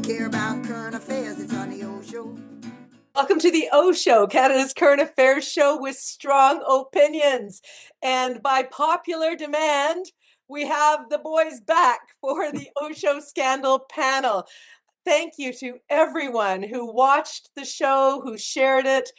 care about current affairs, it's on the OShow. Welcome to the OShow, Canada's current affairs show with strong opinions. And by popular demand, we have the boys back for the OShow scandal panel. Thank you to everyone who watched the show, who shared it.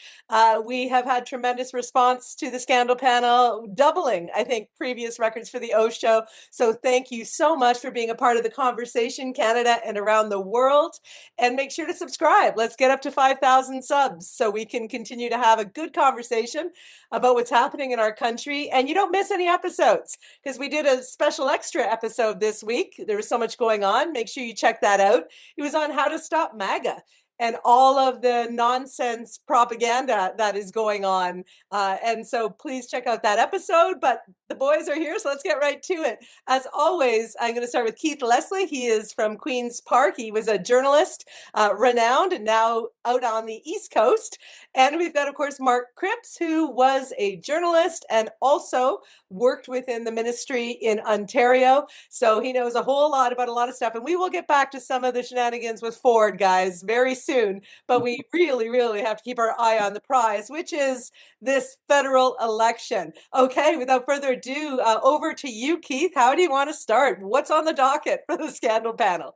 We have had tremendous response to the scandal panel, doubling, I think, previous records for the O Show. So thank you so much for being a part of the conversation, Canada and around the world. And make sure to subscribe. Let's get up to 5,000 subs so we can continue to have a good conversation about what's happening in our country. And you don't miss any episodes because we did a special extra episode this week. There was so much going on. Make sure you check that out. It was on how to stop MAGA and all of the nonsense propaganda that is going on. And so please check out that episode. But the boys are here, so let's get right to it. As always, I'm going to start with Keith Leslie. He is from Queen's Park. He was a journalist, renowned, and now out on the East Coast. And we've got, of course, Mark Cripps, who was a journalist and also worked within the ministry in Ontario. So he knows a whole lot about a lot of stuff. And we will get back to some of the shenanigans with Ford, guys, very soon. But we really, really have to keep our eye on the prize, which is this federal election. Okay, without further ado, over to you, Keith. How do you want to start? What's on the docket for the scandal panel?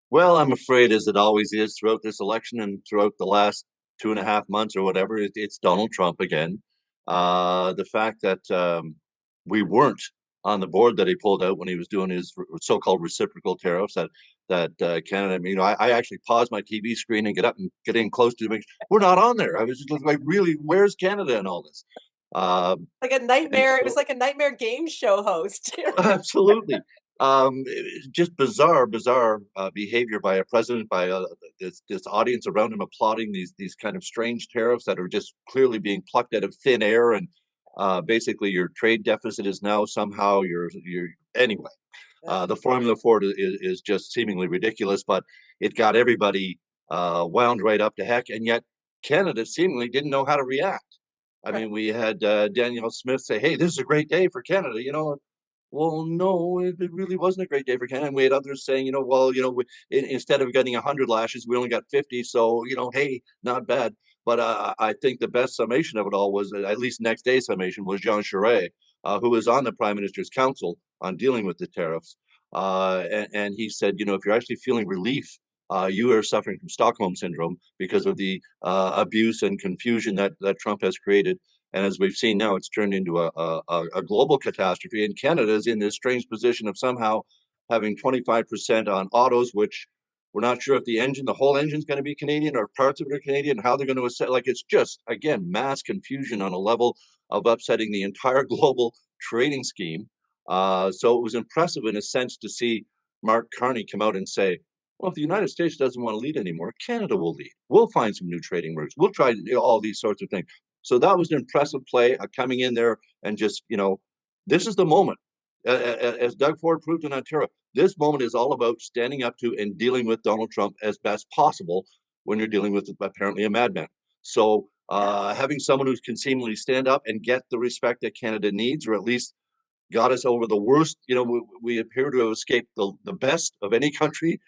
Well, I'm afraid, as it always is throughout this election and throughout the last 2.5 months or whatever, it's Donald Trump again. The fact that we weren't on the board that he pulled out when he was doing his so-called reciprocal tariffs, that Canada, I actually paused my TV screen and get up and get in close to it. We're not on there. I was just like, really, where's Canada and all this? Like a nightmare. It was like a nightmare game show host. Absolutely. Just bizarre behavior by a president, by this audience around him applauding these kind of strange tariffs that are just clearly being plucked out of thin air, and basically your trade deficit is now somehow your anyway. The formula for it is just seemingly ridiculous, but it got everybody wound right up to heck, and yet Canada seemingly didn't know how to react. I mean, we had Danielle Smith say, "Hey, this is a great day for Canada," Well, no, it really wasn't a great day for Canada. And we had others saying, instead of getting 100 lashes, we only got 50. So, hey, not bad. But I think the best summation of it all was, at least next day's summation, was Jean Charest, who was on the Prime Minister's Council on dealing with the tariffs. And he said, if you're actually feeling relief, you are suffering from Stockholm syndrome because of the abuse and confusion that Trump has created. And as we've seen now, it's turned into a global catastrophe. And Canada is in this strange position of somehow having 25% on autos, which we're not sure if the whole engine is going to be Canadian or parts of it are Canadian, how they're going to assess. Like, it's just, again, mass confusion on a level of upsetting the entire global trading scheme. So it was impressive in a sense to see Mark Carney come out and say, well, if the United States doesn't want to lead anymore, Canada will lead. We'll find some new trading routes. We'll try all these sorts of things. So that was an impressive play, coming in there and just, this is the moment. As Doug Ford proved in Ontario, this moment is all about standing up to and dealing with Donald Trump as best possible when you're dealing with apparently a madman. So having someone who can seemingly stand up and get the respect that Canada needs, or at least got us over the worst. We appear to have escaped the best of any country,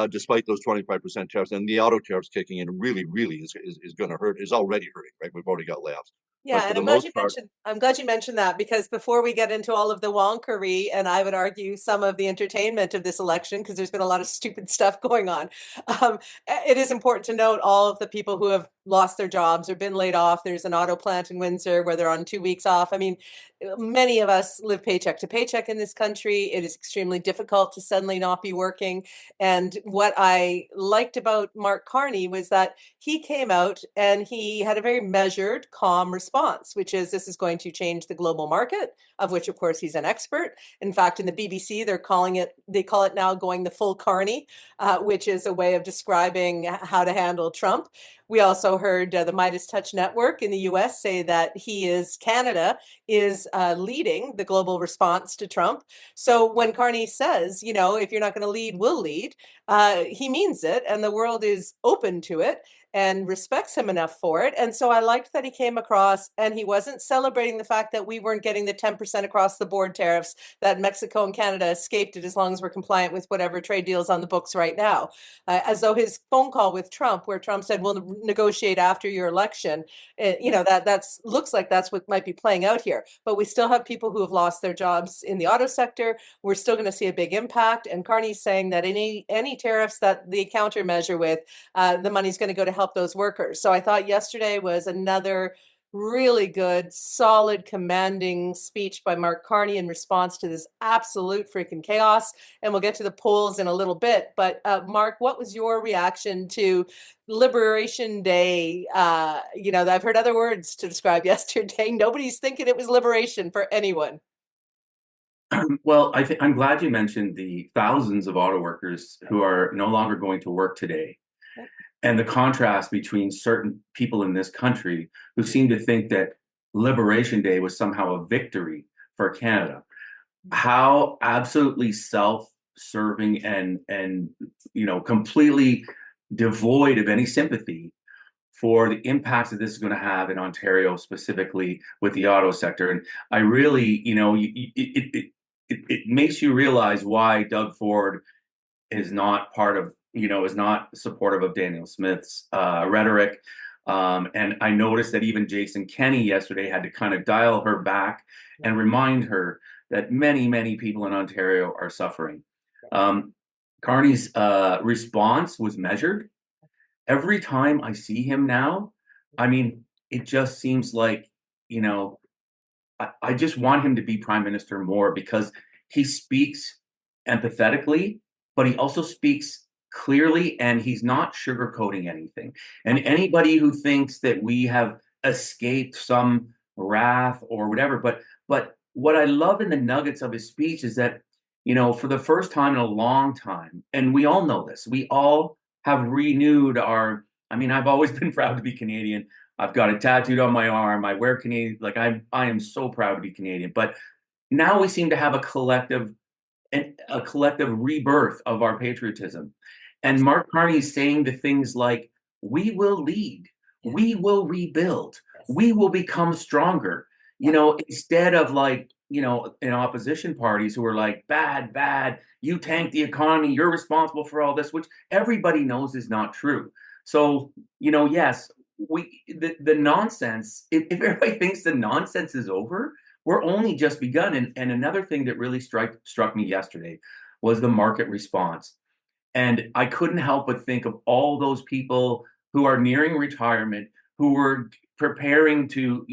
despite those 25% tariffs, and the auto tariffs kicking in really is going to hurt. Is already hurting, right? We've already got layoffs. Yeah, and I'm glad you mentioned that, because before we get into all of the wonkery, and I would argue some of the entertainment of this election, because there's been a lot of stupid stuff going on, it is important to note all of the people who have lost their jobs or been laid off. There's an auto plant in Windsor where they're on 2 weeks off. I mean, many of us live paycheck to paycheck in this country. It is extremely difficult to suddenly not be working. And what I liked about Mark Carney was that he came out and he had a very measured, calm response, which is, this is going to change the global market, of which, of course, he's an expert. In fact, in the BBC, they call it now going the full Carney, which is a way of describing how to handle Trump. We also heard the Midas Touch Network in the US say that Canada is leading the global response to Trump. So when Carney says, if you're not going to lead, we'll lead, he means it, and the world is open to it. and respects him enough for it. And so I liked that he came across and he wasn't celebrating the fact that we weren't getting the 10% across the board tariffs, that Mexico and Canada escaped it as long as we're compliant with whatever trade deals on the books right now. As though his phone call with Trump, where Trump said, we'll negotiate after your election, that's looks like that's what might be playing out here. But we still have people who have lost their jobs in the auto sector. We're still going to see a big impact. And Carney's saying that any tariffs that the countermeasure with, the money's going to go to help those workers. So I thought yesterday was another really good, solid, commanding speech by Mark Carney in response to this absolute freaking chaos. And we'll get to the polls in a little bit. But Mark, what was your reaction to Liberation Day? I've heard other words to describe yesterday. Nobody's thinking it was liberation for anyone. Well, I'm glad you mentioned the thousands of auto workers who are no longer going to work today. Yep. And the contrast between certain people in this country who seem to think that Liberation Day was somehow a victory for Canada. How absolutely self-serving and completely devoid of any sympathy for the impacts that this is going to have in Ontario, specifically with the auto sector. And I really, it makes you realize why Doug Ford is not is not supportive of Danielle Smith's rhetoric. And I noticed that even Jason Kenney yesterday had to kind of dial her back and remind her that many, many people in Ontario are suffering. Carney's response was measured. Every time I see him now, I mean, it just seems like, I just want him to be prime minister more, because he speaks empathetically, but he also speaks clearly, and he's not sugarcoating anything. And anybody who thinks that we have escaped some wrath or whatever, but what I love in the nuggets of his speech is that, for the first time in a long time, and we all know this, we all have renewed I've always been proud to be Canadian. I've got it tattooed on my arm. I wear Canadian, I am so proud to be Canadian. But now we seem to have a collective rebirth of our patriotism. And Mark Carney is saying the things like, we will lead, we will rebuild, we will become stronger, instead of in opposition parties who are like, bad, you tanked the economy, you're responsible for all this, which everybody knows is not true. So, yes, the nonsense, if everybody thinks the nonsense is over, we're only just begun. And another thing that really struck me yesterday was the market response. And I couldn't help but think of all those people who are nearing retirement, who were preparing to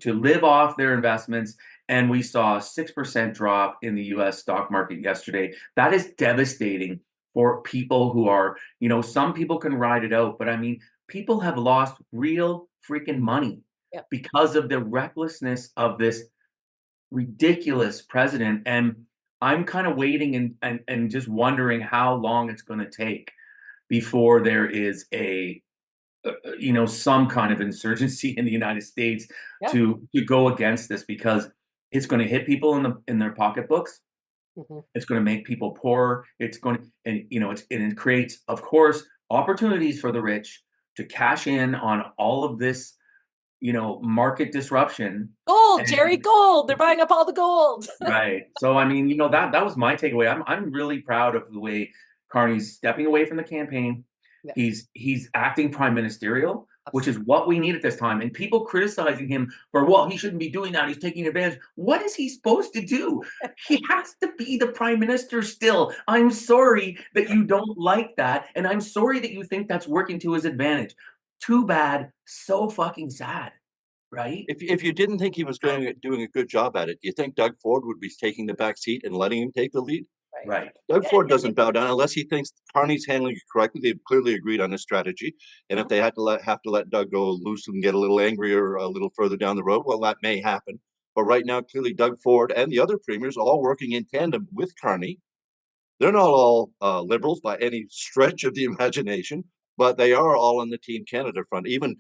live off their investments. And we saw a 6% drop in the US stock market yesterday. That is devastating for people who are, some people can ride it out, but I mean, people have lost real freaking money because of the recklessness of this ridiculous president. And I'm kind of waiting and just wondering how long it's going to take before there is some kind of insurgency in the United States to go against this, because it's going to hit people in their pocketbooks. Mm-hmm. It's going to make people poorer. It's going to, and it creates, of course, opportunities for the rich to cash in on all of this, market disruption. Gold, Jerry, gold. They're buying up all the gold. Right. So, I mean, that was my takeaway. I'm really proud of the way Carney's stepping away from the campaign. Yeah. He's acting prime ministerial, which is what we need at this time. And people criticizing him for, well, he shouldn't be doing that, he's taking advantage. What is he supposed to do? He has to be the prime minister still. I'm sorry that you don't like that. And I'm sorry that you think that's working to his advantage. Too bad. So fucking sad. Right? If you didn't think he was doing a good job at it, do you think Doug Ford would be taking the back seat and letting him take the lead? Right. Doug Ford doesn't bow down unless he thinks Carney's handling it correctly. They've clearly agreed on a strategy, and if they have to let Doug go loose and get a little angrier a little further down the road, well, that may happen. But right now, clearly, Doug Ford and the other premiers are all working in tandem with Carney. They're not all liberals by any stretch of the imagination, but they are all on the Team Canada front. Even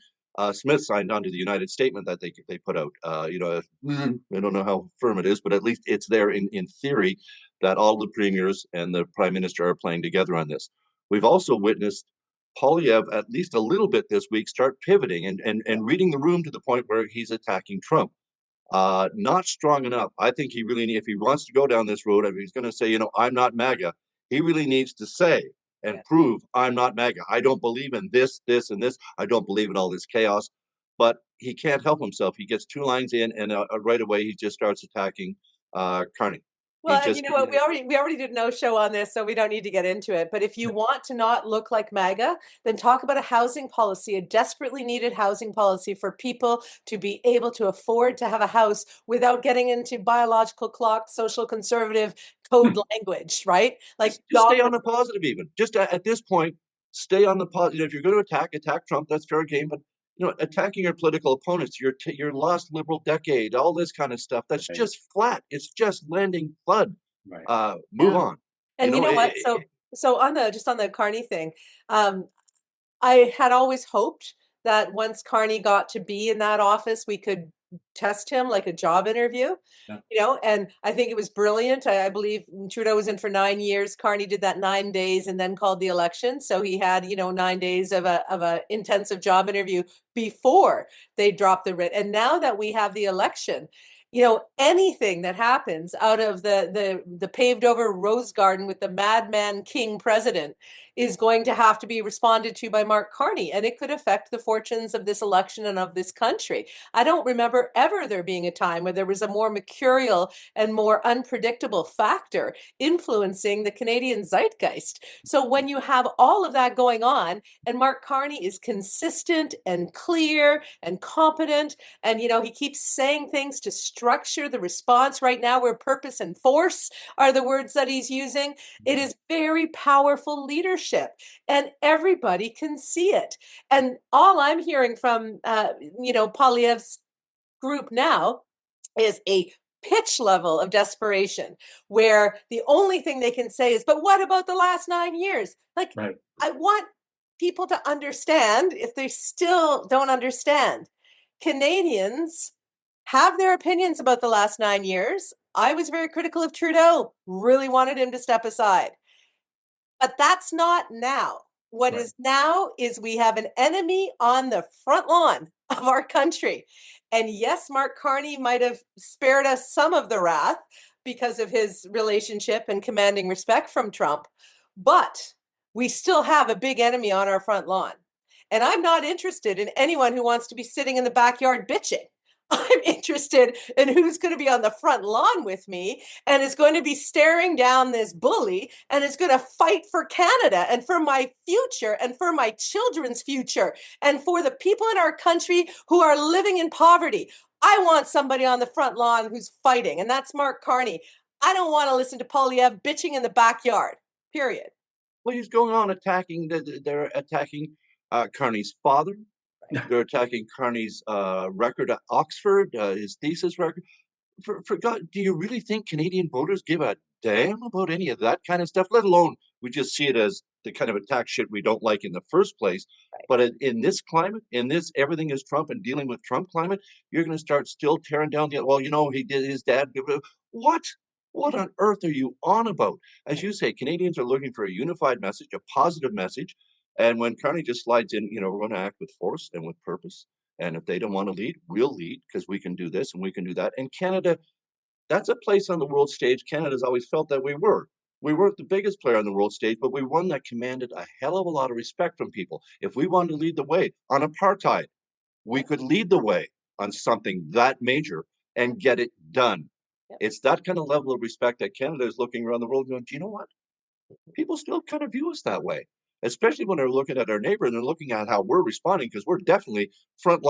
Smith signed on to the United Statement that they put out. I don't know how firm it is, but at least it's there in theory that all the premiers and the prime minister are playing together on this. We've also witnessed Poilievre at least a little bit this week start pivoting and reading the room to the point where he's attacking Trump. Not strong enough. I think he really if he wants to go down this road, if he's going to say, I'm not MAGA, he really needs to say and prove I'm not MAGA. I don't believe in this, this, and this. I don't believe in all this chaos. But he can't help himself. He gets 2 lines in, and right away he just starts attacking Carney. Well, and you know what? We already did no show on this, so we don't need to get into it. But if you want to not look like MAGA, then talk about a housing policy, a desperately needed housing policy for people to be able to afford to have a house without getting into biological clock, social conservative code language, right? Like just stay on the positive. Even just at this point, stay on the positive. If you're going to attack Trump, that's fair game. But attacking your political opponents, your lost liberal decade, all this kind of stuff, that's just flat. It's just landing FUD. Right. Move on. And you know what? So on the Carney thing, I had always hoped that once Carney got to be in that office, we could test him like a job interview, and I think it was brilliant. I believe Trudeau was in for 9 years. Carney did that 9 days and then called the election. So he had, 9 days of a intensive job interview before they dropped the writ. And now that we have the election, anything that happens out of the paved over rose garden with the madman king president is going to have to be responded to by Mark Carney, and it could affect the fortunes of this election and of this country. I don't remember ever there being a time where there was a more mercurial and more unpredictable factor influencing the Canadian zeitgeist. So when you have all of that going on, and Mark Carney is consistent and clear and competent, and he keeps saying things to structure the response right now, where purpose and force are the words that he's using. It is very powerful leadership, and everybody can see it. And all I'm hearing from Poilievre's group now is a pitch level of desperation, where the only thing they can say is, but what about the last 9 years? Like, right. I want people to understand, if they still don't understand, Canadians have their opinions about the last 9 years. I was very critical of Trudeau, really wanted him to step aside. But that's not now. What is now is we have an enemy on the front lawn of our country. And yes, Mark Carney might have spared us some of the wrath because of his relationship and commanding respect from Trump, but we still have a big enemy on our front lawn. And I'm not interested in anyone who wants to be sitting in the backyard bitching. I'm interested in who's going to be on the front lawn with me and is going to be staring down this bully and is going to fight for Canada and for my future and for my children's future and for the people in our country who are living in poverty. I want somebody on the front lawn who's fighting, and that's Mark Carney. I don't want to listen to Poilievre bitching in the backyard, period. Well, he's going on attacking, they're attacking Carney's father. They're attacking Carney's record at Oxford, his thesis record. For God, do you really think Canadian voters give a damn about any of that kind of stuff? Let alone we just see it as the kind of attack shit we don't like in the first place. Right. But in this climate, in this everything is Trump and dealing with Trump climate, you're going to start still tearing down he did his dad. What? What on earth are you on about? As you say, Canadians are looking for a unified message, a positive message. And when Carney just slides in, we're going to act with force and with purpose. And if they don't want to lead, we'll lead because we can do this and we can do that. And Canada, that's a place on the world stage. Canada's always felt that we were. We weren't the biggest player on the world stage, but we were one that commanded a hell of a lot of respect from people. If we wanted to lead the way on apartheid, we could lead the way on something that major and get it done. Yep. It's that kind of level of respect that Canada is looking around the world going, do you know what? People still kind of view us that way. Especially when they're looking at our neighbor and they're looking at how we're responding, because we're definitely front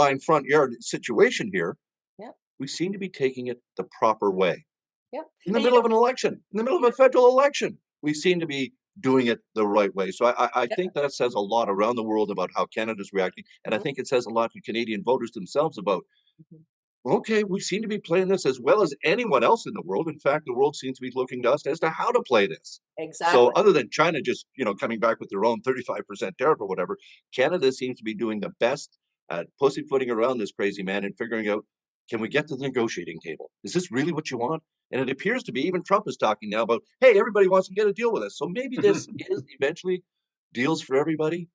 yard situation here. Yep. We seem to be taking it the proper way. Yep. In the middle of an election, in the middle of a federal election, we seem to be doing it the right way. So I think that says a lot around the world about how Canada's reacting. And I think it says a lot to Canadian voters themselves about, okay, we seem to be playing this as well as anyone else in the world. In fact, the world seems to be looking to us as to how to play this. Exactly. So other than China just, coming back with their own 35% tariff or whatever, Canada seems to be doing the best at pussyfooting around this crazy man and figuring out, can we get to the negotiating table? Is this really what you want? And it appears to be, even Trump is talking now about, hey, everybody wants to get a deal with us. So maybe this is eventually deals for everybody.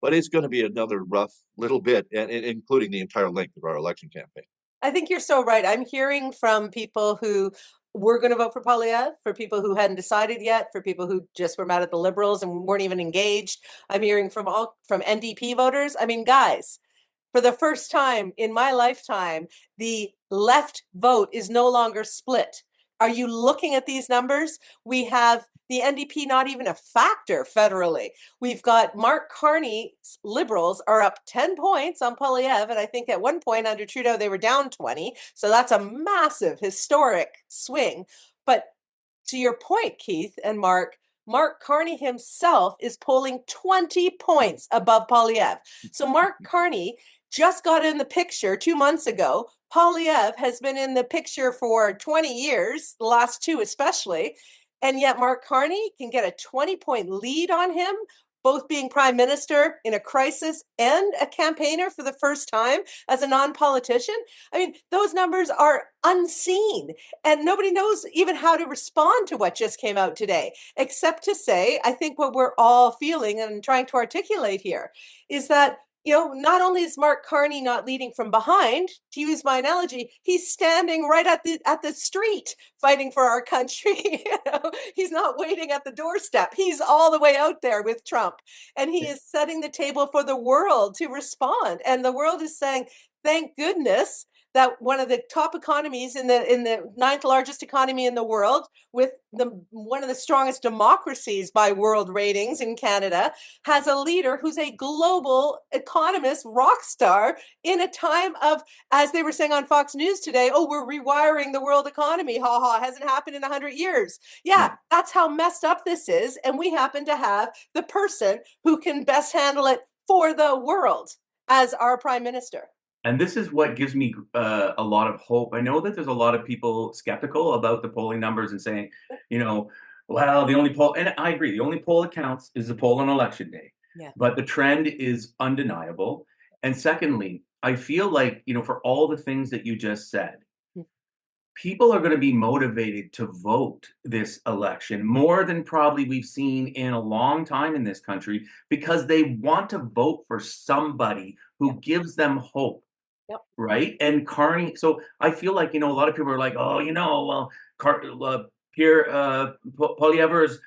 but it's going to be another rough little bit, and including the entire length of our election campaign. I think you're so right. I'm hearing from people who were going to vote for Poilievre, for people who hadn't decided yet, for people who just were mad at the Liberals and weren't even engaged. I'm hearing from NDP voters. I mean, guys, for the first time in my lifetime, the left vote is no longer split. Are you looking at these numbers? We have the NDP not even a factor federally. We've got Mark Carney's Liberals are up 10 points on Poilievre, and I think at one point under Trudeau they were down 20. So that's a massive historic swing. But to your point, Keith and Mark Carney himself is polling 20 points above Poilievre. So Mark Carney just got in the picture 2 months ago. Poilievre has been in the picture for 20 years, the last two especially, and yet Mark Carney can get a 20-point lead on him, both being prime minister in a crisis and a campaigner for the first time as a non-politician. I mean, those numbers are unseen, and nobody knows even how to respond to what just came out today, except to say, I think what we're all feeling and trying to articulate here is that, you know, not only is Mark Carney not leading from behind, to use my analogy, he's standing right at the street fighting for our country. You know, he's not waiting at the doorstep. He's all the way out there with Trump, and he is setting the table for the world to respond. And the world is saying, thank goodness that one of the top economies in the ninth largest economy in the world, with one of the strongest democracies by world ratings in Canada, has a leader who's a global economist rock star in a time of, as they were saying on Fox News today, oh, we're rewiring the world economy. Ha ha, hasn't happened in 100 years. Yeah, that's how messed up this is. And we happen to have the person who can best handle it for the world as our prime minister. And this is what gives me a lot of hope. I know that there's a lot of people skeptical about the polling numbers and saying, you know, well, the only poll, and I agree, the only poll that counts is the poll on election day. Yeah. But the trend is undeniable. And secondly, I feel like, you know, for all the things that you just said, people are going to be motivated to vote this election more than probably we've seen in a long time in this country, because they want to vote for somebody who gives them hope. Yep. Right. And Carney. So I feel like, you know, a lot of people are like, oh, you know, well, Pierre Poilievre's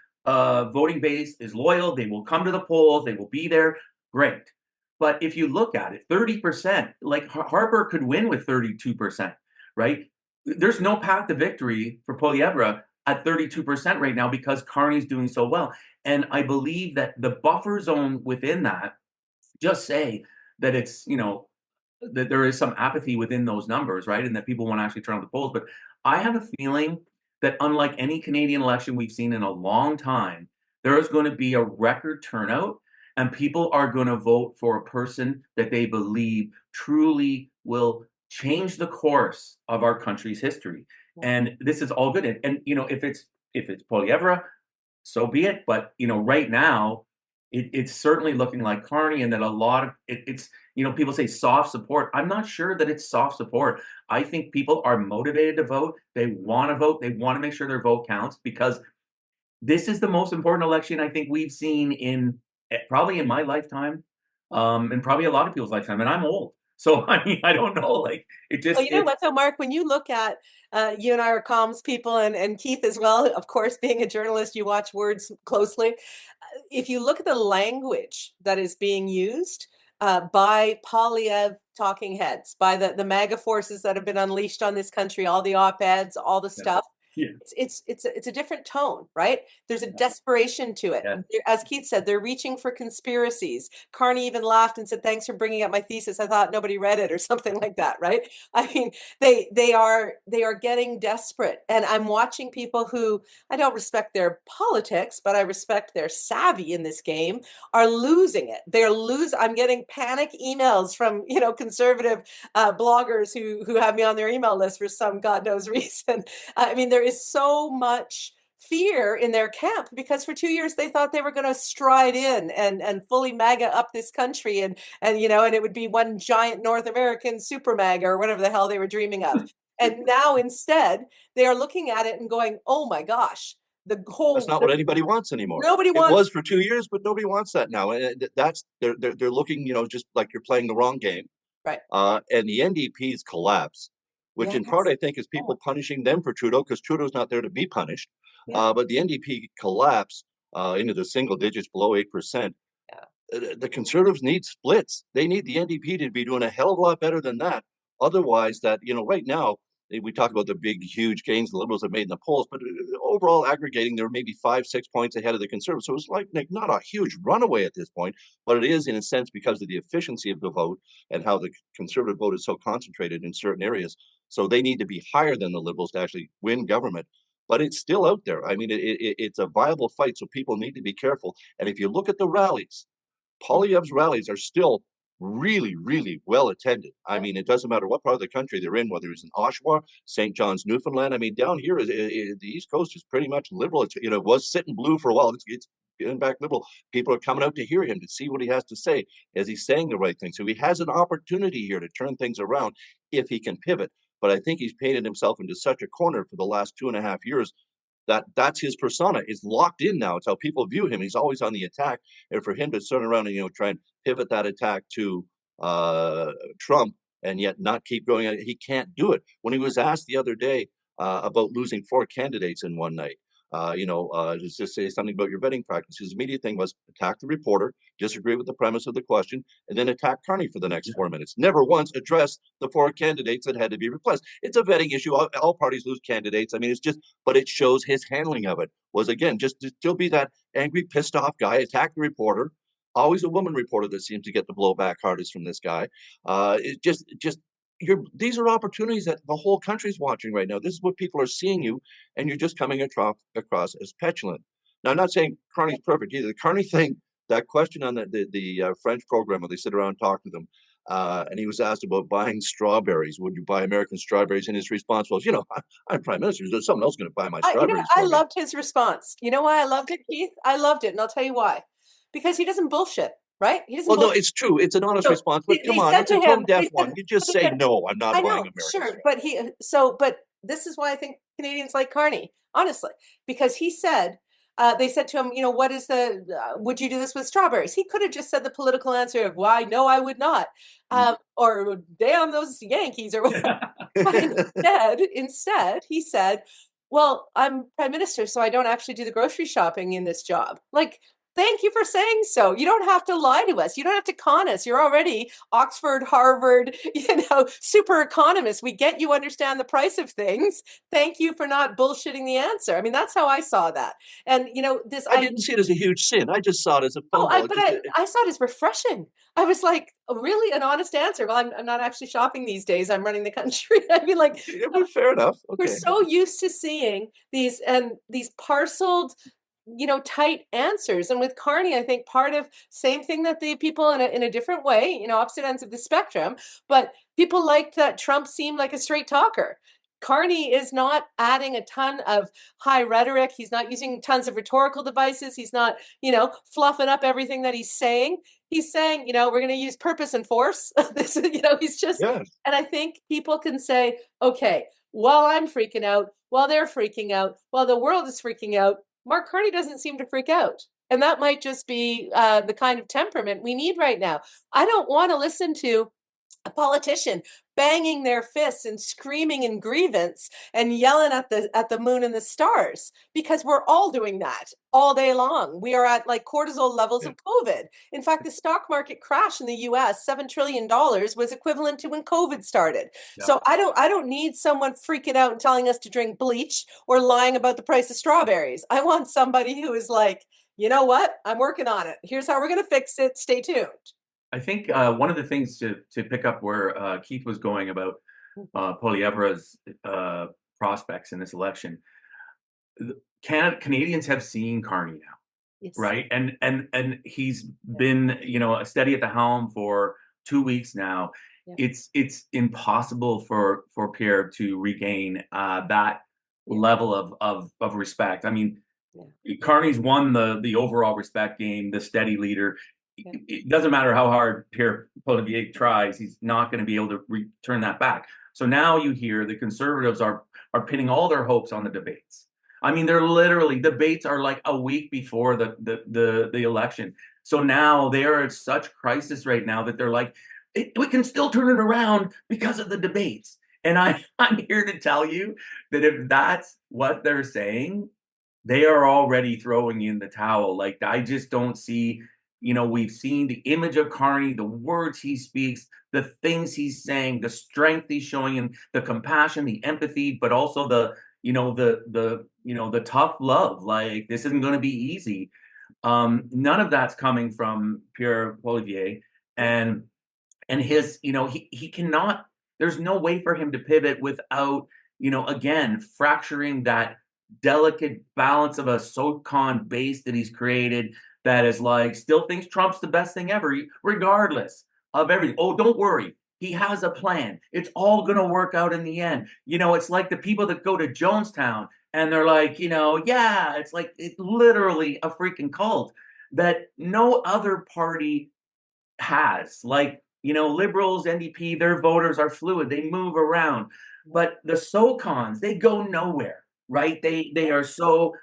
voting base is loyal. They will come to the polls. They will be there. Great. But if you look at it, 30%, like Harper could win with 32%. Right. There's no path to victory for Poilievre at 32% right now because Carney's doing so well. And I believe that the buffer zone within that just say that it's, you know, that there is some apathy within those numbers, right? And that people want to actually turn on the polls. But I have a feeling that unlike any Canadian election we've seen in a long time, there is going to be a record turnout and people are going to vote for a person that they believe truly will change the course of our country's history. And this is all good. And you know, if it's Poilievre, so be it. But you know, right now, it's certainly looking like Carney, and that a lot of it's, you know, people say soft support. I'm not sure that it's soft support. I think people are motivated to vote. They want to vote. They want to make sure their vote counts, because this is the most important election I think we've seen in probably in my lifetime, and probably a lot of people's lifetime. And I'm old. So I mean, I don't know. Like it just. Well, you know what, though, Mark, when you look at you and I are comms people, and Keith as well, of course, being a journalist, you watch words closely. If you look at the language that is being used by Poilievre talking heads, by the MAGA forces that have been unleashed on this country, all the op-eds, all the stuff, Yeah. it's a different tone, right? There's a desperation to it. Yeah. As Keith said, they're reaching for conspiracies. Carney even laughed and said, "Thanks for bringing up my thesis. I thought nobody read it," or something like that, right? I mean, they are getting desperate, and I'm watching people who, I don't respect their politics, but I respect their savvy in this game, are losing it. I'm getting panic emails from, you know, conservative bloggers who have me on their email list for some God knows reason. I mean, there is so much fear in their camp because for 2 years they thought they were going to stride in and fully MAGA up this country, and you know, and it would be one giant North American super MAGA or whatever the hell they were dreaming of. And now instead they are looking at it and going, oh my gosh, the That's not what anybody wants anymore. nobody It wants. was for 2 years, but nobody wants that now. And that's they're looking, just like you're playing the wrong game. Right. And the NDP's collapse, which in part I think is people punishing them for Trudeau because Trudeau's not there to be punished. Yeah. But the NDP collapse into the single digits below 8%. The Conservatives need splits. They need the NDP to be doing a hell of a lot better than that. Otherwise, right now, we talk about the big, huge gains the Liberals have made in the polls, but overall aggregating, they're maybe 5-6 points ahead of the Conservatives. So it's like not a huge runaway at this point, but it is in a sense because of the efficiency of the vote and how the Conservative vote is so concentrated in certain areas. So they need to be higher than the Liberals to actually win government. But it's still out there. I mean, it's a viable fight, so people need to be careful. And if you look at the rallies, Poilievre's rallies are still really, really well attended. I mean, it doesn't matter what part of the country they're in, whether it's in Oshawa, St. John's, Newfoundland. I mean, down here, the East Coast is pretty much liberal. It was sitting blue for a while. It's getting back liberal. People are coming out to hear him, to see what he has to say, as he's saying the right thing. So he has an opportunity here to turn things around if he can pivot. But I think he's painted himself into such a corner for the last 2.5 years that's his persona. Is locked in now. It's how people view him. He's always on the attack, and for him to turn around and try and pivot that attack to Trump and yet not keep going at it, he can't do it. When he was asked the other day about losing 4 candidates in one night, just say something about your vetting practice. His immediate thing was attack the reporter, disagree with the premise of the question, and then attack Carney for the next 4 minutes. Never once addressed the 4 candidates that had to be replaced. It's a vetting issue. All parties lose candidates. I mean, but it shows his handling of it was, again, just to still be that angry, pissed off guy, attack the reporter. Always a woman reporter that seems to get the blowback hardest from this guy. These are opportunities that the whole country's watching right now. This is what people are seeing you, and you're just coming across as petulant. Now, I'm not saying Carney's perfect either. The Carney thing, that question on the French program where they sit around and talk to them, and he was asked about buying strawberries. Would you buy American strawberries? And his response was, I'm prime minister. There's someone else going to buy my strawberries I for me. loved his response. You know why I loved it, Keith? I loved it, and I'll tell you why. Because he doesn't bullshit. Right? He doesn't. Well, no, it's true. It's an honest response, but come on, it's a tone deaf one. You just say no. I'm not buying American. Sure, but but this is why I think Canadians like Carney, honestly, because he said. They said to him, what is would you do this with strawberries? He could have just said the political answer of why, no, I would not. Or damn those Yankees or whatever. Instead, he said, well, I'm prime minister, so I don't actually do the grocery shopping in this job. Like, thank you for saying so. You don't have to lie to us. You don't have to con us. You're already Oxford, Harvard, super economist. We get you understand the price of things. Thank you for not bullshitting the answer. I mean, that's how I saw that. And, I didn't see it as a huge sin. I just saw it as a fumble. I saw it as refreshing. I was like, really an honest answer. Well, I'm not actually shopping these days. I'm running the country. I mean, like, fair enough. Okay. We're so used to seeing these parceled, tight answers. And with Carney, I think part of same thing that the people in a different way, opposite ends of the spectrum, but people liked that Trump seemed like a straight talker. Carney is not adding a ton of high rhetoric. He's not using tons of rhetorical devices. He's not, fluffing up everything that he's saying. He's saying, we're going to use purpose and force. He's just, yes. And I think people can say, okay, while I'm freaking out, while they're freaking out, while the world is freaking out, Mark Carney doesn't seem to freak out. And that might just be the kind of temperament we need right now. I don't want to listen to a politician banging their fists and screaming in grievance and yelling at the moon and the stars, because we're all doing that all day long. We are at like cortisol levels of COVID. In fact, the stock market crash in the US, $7 trillion, was equivalent to when COVID started. Yeah. So I don't need someone freaking out and telling us to drink bleach or lying about the price of strawberries. I want somebody who is like, you know what? I'm working on it. Here's how we're going to fix it. Stay tuned. I think one of the things to pick up where Keith was going about Poilievre's prospects in this election, Canadians have seen Carney now, yes. Right? And he's been, steady at the helm for 2 weeks now. Yeah. It's impossible for Pierre to regain that level of respect. I mean, Carney's won the overall respect game, the steady leader. Yeah. It doesn't matter how hard Pierre Poilievre tries, he's not going to be able to return that back. So now you hear the Conservatives are pinning all their hopes on the debates. I mean, they're literally, debates are like a week before the election. So now they are at such crisis right now that they're like, we can still turn it around because of the debates. And I'm here to tell you that if that's what they're saying, they are already throwing in the towel. Like, I just don't see, we've seen the image of Carney, the words he speaks, the things he's saying, the strength he's showing, and the compassion, the empathy, but also the tough love. Like, this isn't going to be easy. None of that's coming from Pierre Poilievre, and his, he cannot. There's no way for him to pivot without, again, fracturing that delicate balance of a SoCon base that he's created, that is like still thinks Trump's the best thing ever, regardless of everything. Oh, don't worry. He has a plan. It's all going to work out in the end. It's like the people that go to Jonestown and they're like, yeah, it's like it's literally a freaking cult that no other party has. Like, liberals, NDP, their voters are fluid. They move around. But the SoCons, they go nowhere, right? They're so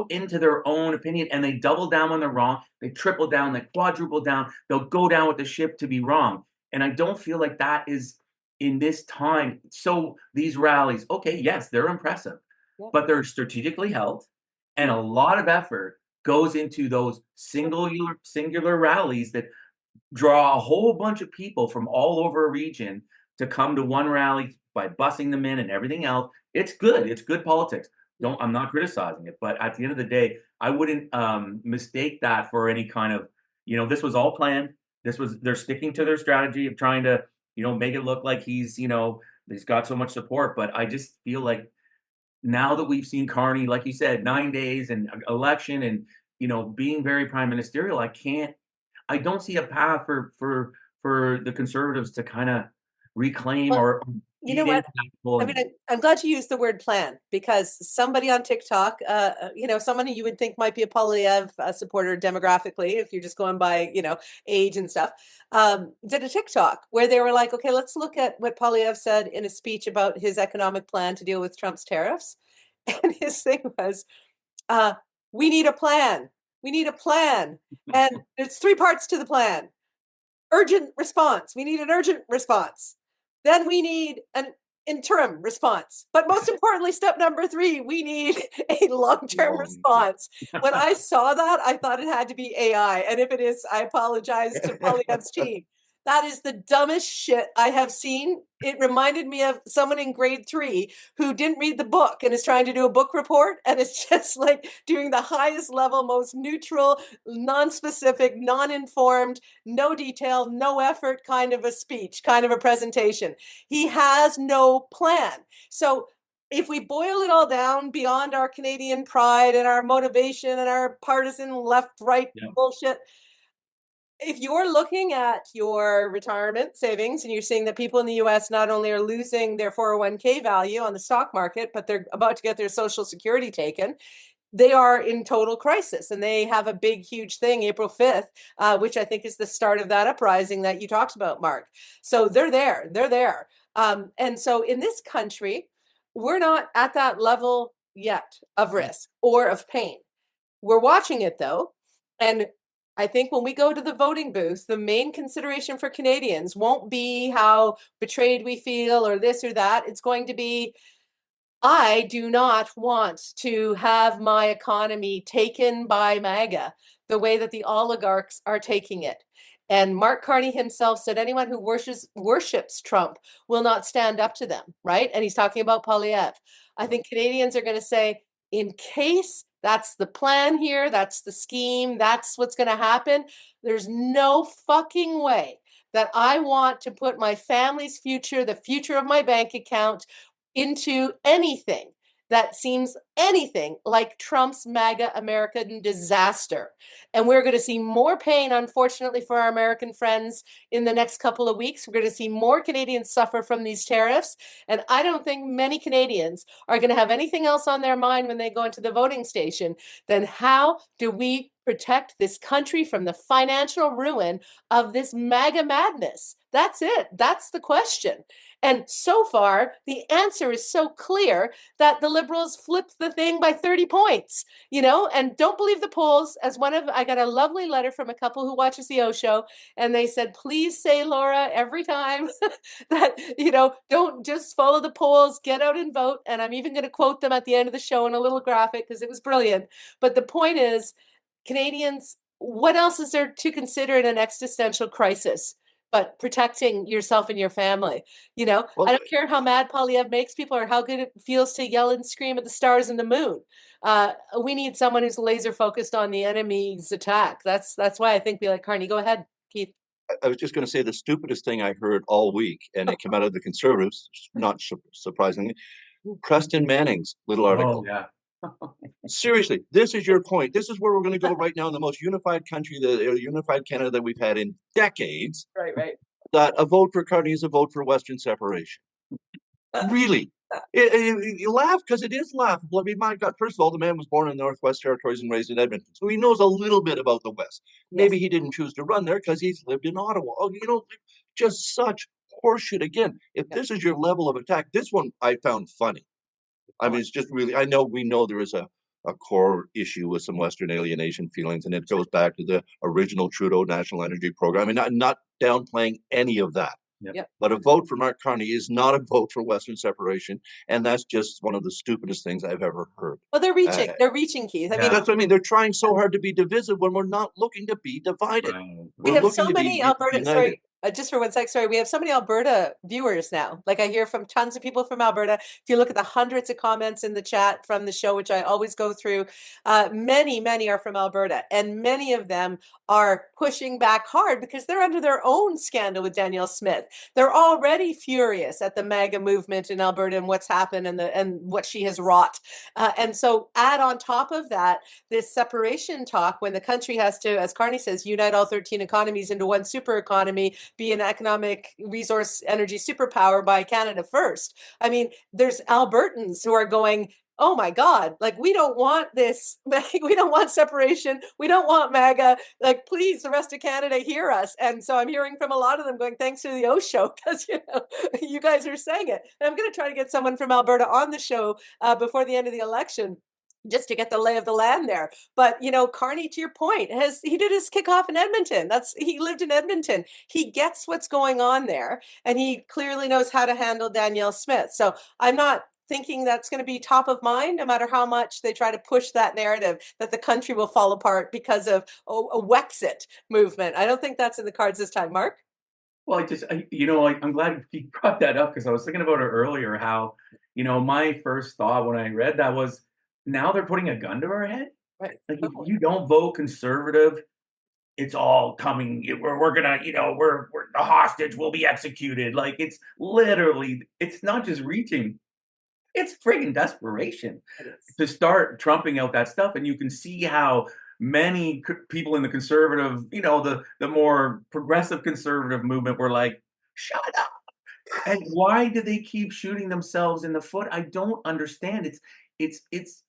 into their own opinion, and they double down when they're wrong. They triple down, they quadruple down. They'll go down with the ship to be wrong. And I don't feel like that is in this time. So these rallies, okay, yes, they're impressive, but they're strategically held, and a lot of effort goes into those singular rallies that draw a whole bunch of people from all over a region to come to one rally by bussing them in and everything else. It's good. It's good politics. I'm not criticizing it, but at the end of the day, I wouldn't mistake that for any kind of, this was all planned. They're sticking to their strategy of trying to, make it look like he's got so much support. But I just feel like now that we've seen Carney, like you said, 9 days and election and, being very prime ministerial, I don't see a path for the Conservatives to kind of reclaim Well, or you know eat what? into that whole. I mean, I'm glad you used the word plan, because somebody on TikTok, someone who you would think might be a Poilievre supporter demographically, if you're just going by, age and stuff, did a TikTok where they were like, okay, let's look at what Poilievre said in a speech about his economic plan to deal with Trump's tariffs. And his thing was, we need a plan. We need a plan. And there's 3 parts to the plan. Urgent response. We need an urgent response. Then we need an interim response. But most importantly, step number 3, we need a long-term response. When I saw that, I thought it had to be AI. And if it is, I apologize to Poilievre's team. That is the dumbest shit I have seen. It reminded me of someone in grade 3 who didn't read the book and is trying to do a book report. And it's just like doing the highest level, most neutral, non-specific, non-informed, no detail, no effort kind of a speech, kind of a presentation. He has no plan. So if we boil it all down beyond our Canadian pride and our motivation and our partisan left-right bullshit, if you're looking at your retirement savings and you're seeing that people in the US not only are losing their 401k value on the stock market, but they're about to get their Social Security taken, they are in total crisis, and they have a big, huge thing April 5th, which I think is the start of that uprising that you talked about, Mark. So they're there. And so in this country, we're not at that level yet of risk or of pain. We're watching it though. And I think when we go to the voting booth, the main consideration for Canadians won't be how betrayed we feel or this or that. It's going to be, I do not want to have my economy taken by MAGA the way that the oligarchs are taking it. And Mark Carney himself said anyone who worships Trump will not stand up to them, right? And he's talking about Poilievre. I think Canadians are going to say, in case that's the plan here, that's the scheme, that's what's going to happen, there's no fucking way that I want to put my family's future, the future of my bank account, into anything that seems anything like Trump's MAGA American disaster. And we're going to see more pain, unfortunately, for our American friends in the next couple of weeks. We're going to see more Canadians suffer from these tariffs. And I don't think many Canadians are going to have anything else on their mind when they go into the voting station than how do we protect this country from the financial ruin of this MAGA madness. That's it. That's the question. And so far, the answer is so clear that the Liberals flipped the thing by 30 points, and don't believe the polls. I got a lovely letter from a couple who watches the OShow, and they said, please say, Laura, every time that, don't just follow the polls, get out and vote. And I'm even going to quote them at the end of the show in a little graphic because it was brilliant. But the point is, Canadians, what else is there to consider in an existential crisis but protecting yourself and your family? Well, I don't care how mad Poilievre makes people or how good it feels to yell and scream at the stars and the moon. We need someone who's laser focused on the enemy's attack. That's why I think we like Carney. Go ahead, Keith. I was just going to say the stupidest thing I heard all week, and it came out of the Conservatives, not surprisingly, Preston Manning's little article. Oh, yeah. Seriously, this is your point. This is where we're going to go right now in the most unified country, the unified Canada that we've had in decades. Right. That a vote for Carney is a vote for Western separation. Really? You laugh because it is laughable. I mean, my God, first of all, the man was born in the Northwest Territories and raised in Edmonton. So he knows a little bit about the West. Maybe he didn't choose to run there because he's lived in Ottawa. Oh, just such horseshit again. If this is your level of attack, this one I found funny. I mean, it's just really, we know there is a core issue with some Western alienation feelings, and it goes back to the original Trudeau National Energy Program. And I'm not downplaying any of that. Yep. But a vote for Mark Carney is not a vote for Western separation, and that's just one of the stupidest things I've ever heard. Well, they're reaching. They're reaching, Keith. I mean, that's what I mean. They're trying so hard to be divisive when we're not looking to be divided. We have so many Alberta. United. Sorry, just for 1 sec. Sorry, we have so many Alberta viewers now. Like I hear from tons of people from Alberta. If you look at the hundreds of comments in the chat from the show, which I always go through, many are from Alberta, and many of them are pushing back hard because they're under their own scandal with Danielle Smith. They're already furious at the MAGA movement in Alberta and what's happened and what she has wrought. And so add on top of that, this separation talk when the country has to, as Carney says, unite all 13 economies into one super economy, be an economic resource energy superpower by Canada first. I mean, there's Albertans who are going, oh my God, like we don't want this, we don't want separation, we don't want MAGA, like please, the rest of Canada hear us. And so I'm hearing from a lot of them going, thanks to the OShow, because you guys are saying it. And I'm going to try to get someone from Alberta on the show before the end of the election, just to get the lay of the land there. But, Carney, to your point, he did his kickoff in Edmonton. He lived in Edmonton. He gets what's going on there, and he clearly knows how to handle Danielle Smith. So I'm not thinking that's going to be top of mind, no matter how much they try to push that narrative that the country will fall apart because of a Wexit movement. I don't think that's in the cards this time, Mark. Well, I'm glad you brought that up because I was thinking about it earlier, how, my first thought when I read that was, now they're putting a gun to our head. Right. Like if you don't vote Conservative, it's all coming. We're gonna, we're the hostage will be executed. Like it's literally, it's not just reaching, it's friggin' desperation to start trumping out that stuff. And you can see how many people in the conservative, the more progressive conservative movement were like, shut up. And why do they keep shooting themselves in the foot? I don't understand. It's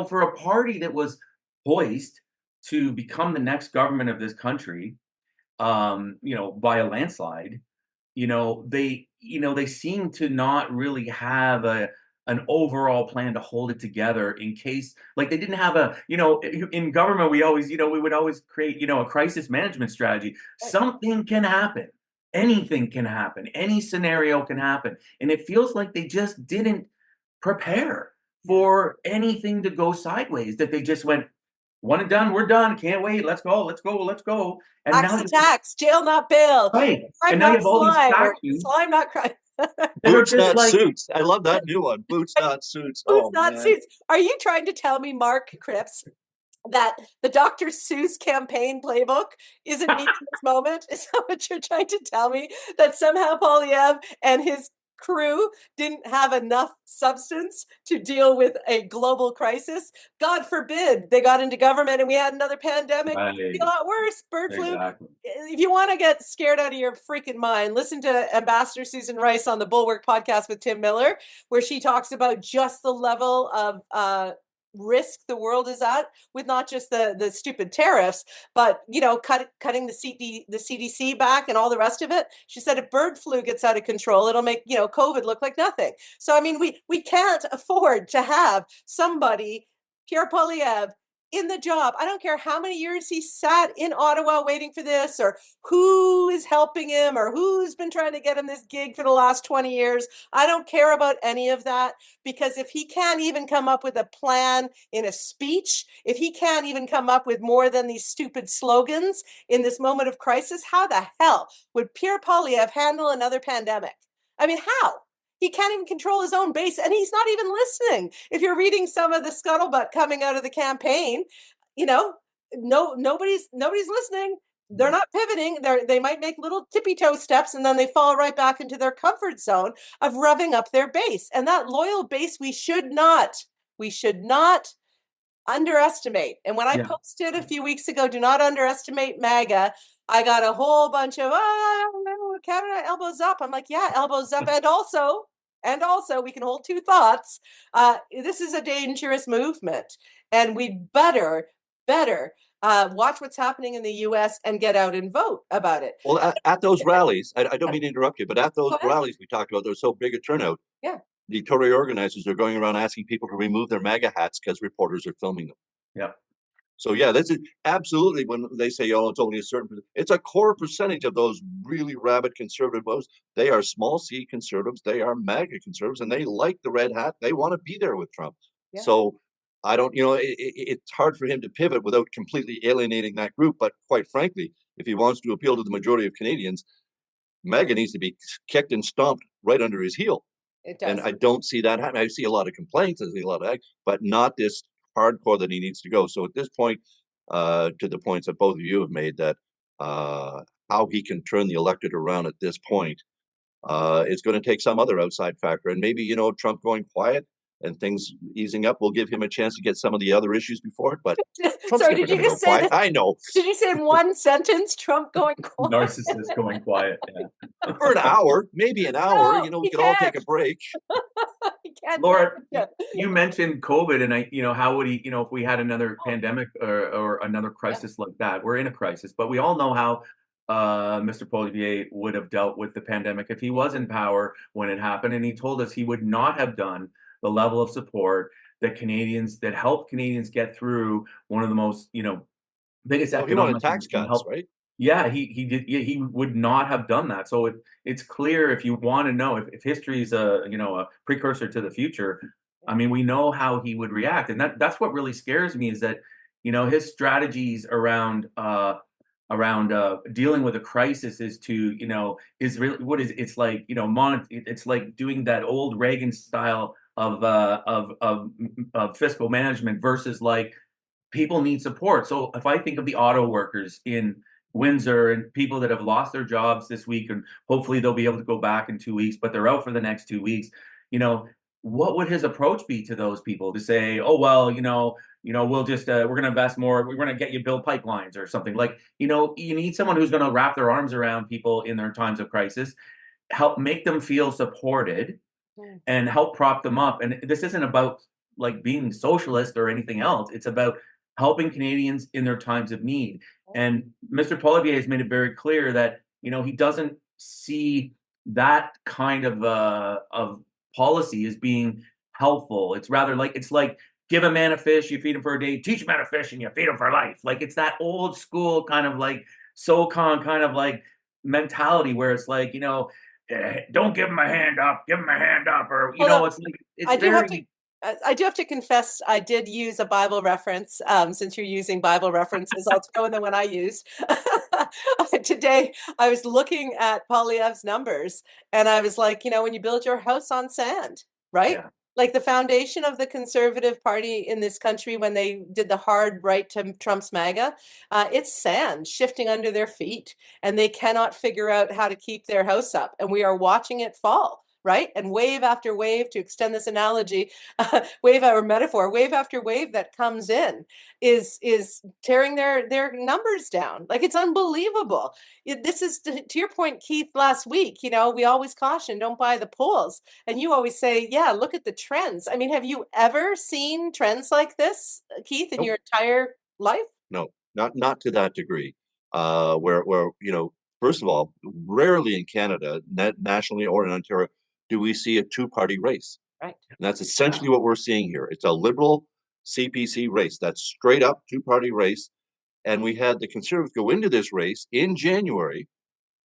for a party that was poised to become the next government of this country, by a landslide, they seem to not really have an overall plan to hold it together in case, like they didn't have in government, we would always create, a crisis management strategy. Something can happen. Anything can happen. Any scenario can happen. And it feels like they just didn't prepare for anything to go sideways, that they just went, one and done, we're done, can't wait, let's go. And tax the tax, jail not bail. Right. I'm and now not you have all these slime, factions. slime not crime. Boots not suits. I love that new one. Boots not suits. Boots not suits. Are you trying to tell me, Mark Cripps, that the Dr. Seuss campaign playbook isn't meeting this moment? Is that what you're trying to tell me? That somehow Poilievre and his crew didn't have enough substance to deal with a global crisis? God forbid they got into government and we had another pandemic. Right. It'd be a lot worse. Bird flu. If you want to get scared out of your freaking mind, listen to Ambassador Susan Rice on the Bulwark podcast with Tim Miller, where she talks about just the level of risk the world is at with not just the stupid tariffs, but cutting the CDC back and all the rest of it. She said if bird flu gets out of control, it'll make COVID look like nothing. So I mean, we can't afford to have somebody, Pierre Poilievre, in the job. I don't care how many years he sat in Ottawa waiting for this, or who is helping him, or who's been trying to get him this gig for the last 20 years. I don't care about any of that, because if he can't even come up with a plan in a speech, if he can't even come up with more than these stupid slogans in this moment of crisis, how the hell would Pierre Poilievre handle another pandemic? I mean, how? He can't even control his own base, and he's not even listening. If you're reading some of the scuttlebutt coming out of the campaign, nobody's listening. They're not pivoting. They might make little tippy toe steps, and then they fall right back into their comfort zone of revving up their base. And that loyal base, we should not underestimate. And when I posted a few weeks ago, do not underestimate MAGA, I got a whole bunch of Canada elbows up. I'm like, yeah, elbows up, and also we can hold two thoughts. This is a dangerous movement, and we'd better watch what's happening in the U.S. and get out and vote about it. Well, at those rallies, I don't mean to interrupt you, but at those rallies we talked about, there's so big a turnout. Yeah. The Tory organizers are going around asking people to remove their MAGA hats because reporters are filming them. Yeah. So yeah, that's absolutely when they say, oh, it's only a certain, it's a core percentage of those really rabid conservative votes. They are small C conservatives. They are MAGA conservatives, and they like the red hat. They want to be there with Trump. Yeah. So I don't, it's hard for him to pivot without completely alienating that group. But quite frankly, if he wants to appeal to the majority of Canadians, MAGA needs to be kicked and stomped right under his heel. It does. And I don't see that happening. I see a lot of complaints, I see a lot of act, but not this hardcore that he needs to go. So at this point, to the points that both of you have made, that how he can turn the electorate around at this point, it's going to take some other outside factor. And maybe, Trump going quiet and things easing up will give him a chance to get some of the other issues before it. But Trump's sorry, never did you going to just go say quiet. that? I know. Did you say in one sentence, Trump going quiet? Narcissist going quiet. Yeah. For an hour, maybe an hour. We could all take a break. Laura, you mentioned COVID, and how would he, if we had another pandemic or another crisis like that? We're in a crisis, but we all know how Mr. Poilievre would have dealt with the pandemic if he was in power when it happened, and he told us he would not have done the level of support that helped Canadians get through one of the most, biggest economic tax cuts, right? Yeah, he did. Yeah, he would not have done that. So it's clear, if you want to know if history is a precursor to the future. I mean, we know how he would react, and that's what really scares me, is that his strategies around dealing with a crisis is to is really it's like it's like doing that old Reagan style of fiscal management versus like people need support. So if I think of the auto workers in Windsor and people that have lost their jobs this week, and hopefully they'll be able to go back in 2 weeks, but they're out for the next 2 weeks, what would his approach be to those people? To say, oh, well, we'll just, we're going to invest more. We're going to get you build pipelines or something. Like, you need someone who's going to wrap their arms around people in their times of crisis, help make them feel supported, and help prop them up. And this isn't about like being socialist or anything else. It's about helping Canadians in their times of need. And Mr. Poilievre has made it very clear that, he doesn't see that kind of policy as being helpful. It's rather like, give a man a fish, you feed him for a day, teach a man a fish, and you feed him for life. Like, it's that old school kind of like SOCON kind of like mentality where it's like, don't give him a hand up, give him a hand up, or it's like I do have to confess, I did use a Bible reference. Since you're using Bible references, I'll throw in the one I used. Today, I was looking at Poilievre's numbers, and I was like, when you build your house on sand, right? Yeah. Like the foundation of the Conservative Party in this country, when they did the hard right to Trump's MAGA, it's sand shifting under their feet, and they cannot figure out how to keep their house up. And we are watching it fall. right? And wave after wave, to extend this analogy, wave or metaphor, wave after wave that comes in is tearing their numbers down. Like, it's unbelievable. This is to your point, Keith, last week, we always caution, don't buy the polls. And you always say, yeah, look at the trends. I mean, have you ever seen trends like this, Keith, in Nope. your entire life? No, not to that degree. Where first of all, rarely in Canada, nationally or in Ontario, do we see a two-party race. Right. And that's essentially what we're seeing here. It's a liberal CPC race. That's straight up two-party race. And we had the Conservatives go into this race in January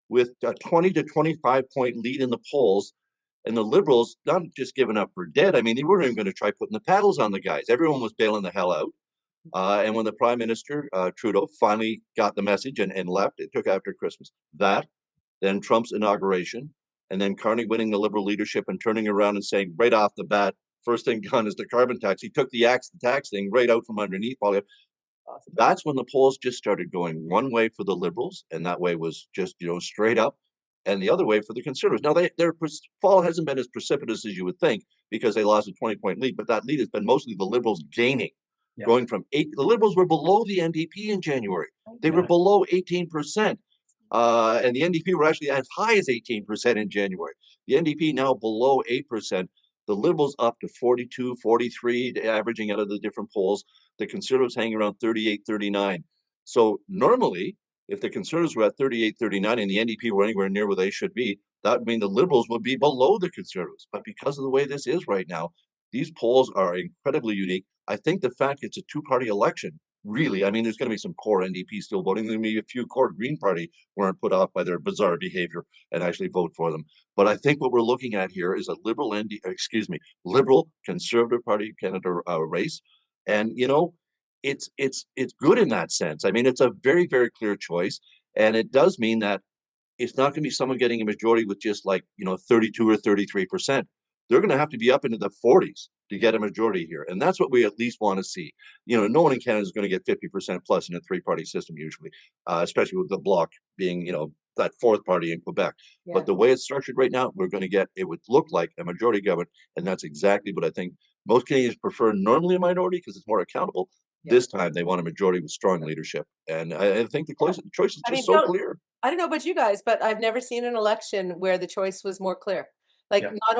with a 20 to 25 point lead in the polls. And the Liberals not just giving up for dead. I mean, they weren't even going to try putting the paddles on the guys. Everyone was bailing the hell out. And when the Prime Minister, Trudeau, finally got the message and left, it took after Christmas. Then Trump's inauguration, and then Carney winning the Liberal leadership and turning around and saying right off the bat, first thing done is the carbon tax. He took the tax thing right out from underneath Poilievre. That's when the polls just started going one way for the Liberals, and that way was just straight up, and the other way for the Conservatives. Now their fall hasn't been as precipitous as you would think because they lost a 20-point lead, but that lead has been mostly the Liberals gaining. Yeah. Going from 8, the Liberals were below the NDP in January. They were below 18%. And the NDP were actually as high as 18% in January. The NDP now below 8%. The Liberals up to 42, 43, averaging out of the different polls. The Conservatives hanging around 38, 39. So normally, if the Conservatives were at 38, 39 and the NDP were anywhere near where they should be, that would mean the Liberals would be below the Conservatives. But because of the way this is right now, these polls are incredibly unique. I think the fact it's a two-party election, really, I mean, there's going to be some core NDP still voting. There's going to be a few core Green Party weren't put off by their bizarre behavior and actually vote for them. But I think what we're looking at here is a liberal Conservative Party of Canada race. And, it's good in that sense. I mean, it's a very, very clear choice. And it does mean that it's not going to be someone getting a majority with just 32 or 33%. They're going to have to be up into the 40s to get a majority here. And that's what we at least want to see. No one in Canada is going to get 50% plus in a three-party system usually, especially with the Bloc being, that fourth party in Quebec. Yeah. But the way it's structured right now, it would look like a majority government. And that's exactly what I think most Canadians prefer. Normally a minority because it's more accountable. Yeah. This time they want a majority with strong leadership. And I think the choice is just so clear. I don't know about you guys, but I've never seen an election where the choice was more clear. Like, yeah. not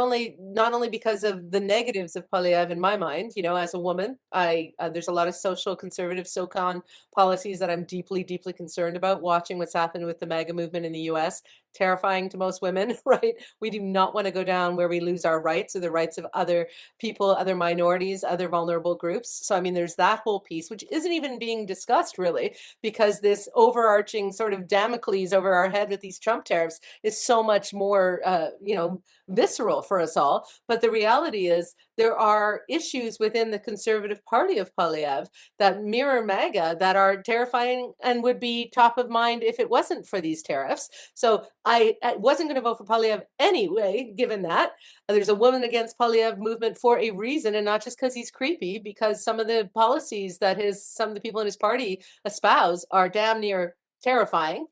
only because of the negatives of Poilievre in my mind, as a woman, there's a lot of social conservative SoCon policies that I'm deeply, deeply concerned about. Watching what's happened with the MAGA movement in the U.S., terrifying to most women, right? We do not want to go down where we lose our rights or the rights of other people, other minorities, other vulnerable groups. So, I mean, there's that whole piece, which isn't even being discussed really, because this overarching sort of Damocles over our head with these Trump tariffs is so much more, visceral for us all. But the reality is there are issues within the Conservative Party of Poilievre that mirror MAGA that are terrifying and would be top of mind if it wasn't for these tariffs. So I wasn't going to vote for Poilievre anyway, given that. There's a Women Against Poilievre movement for a reason, and not just because he's creepy, because some of the policies that some of the people in his party espouse are damn near terrifying.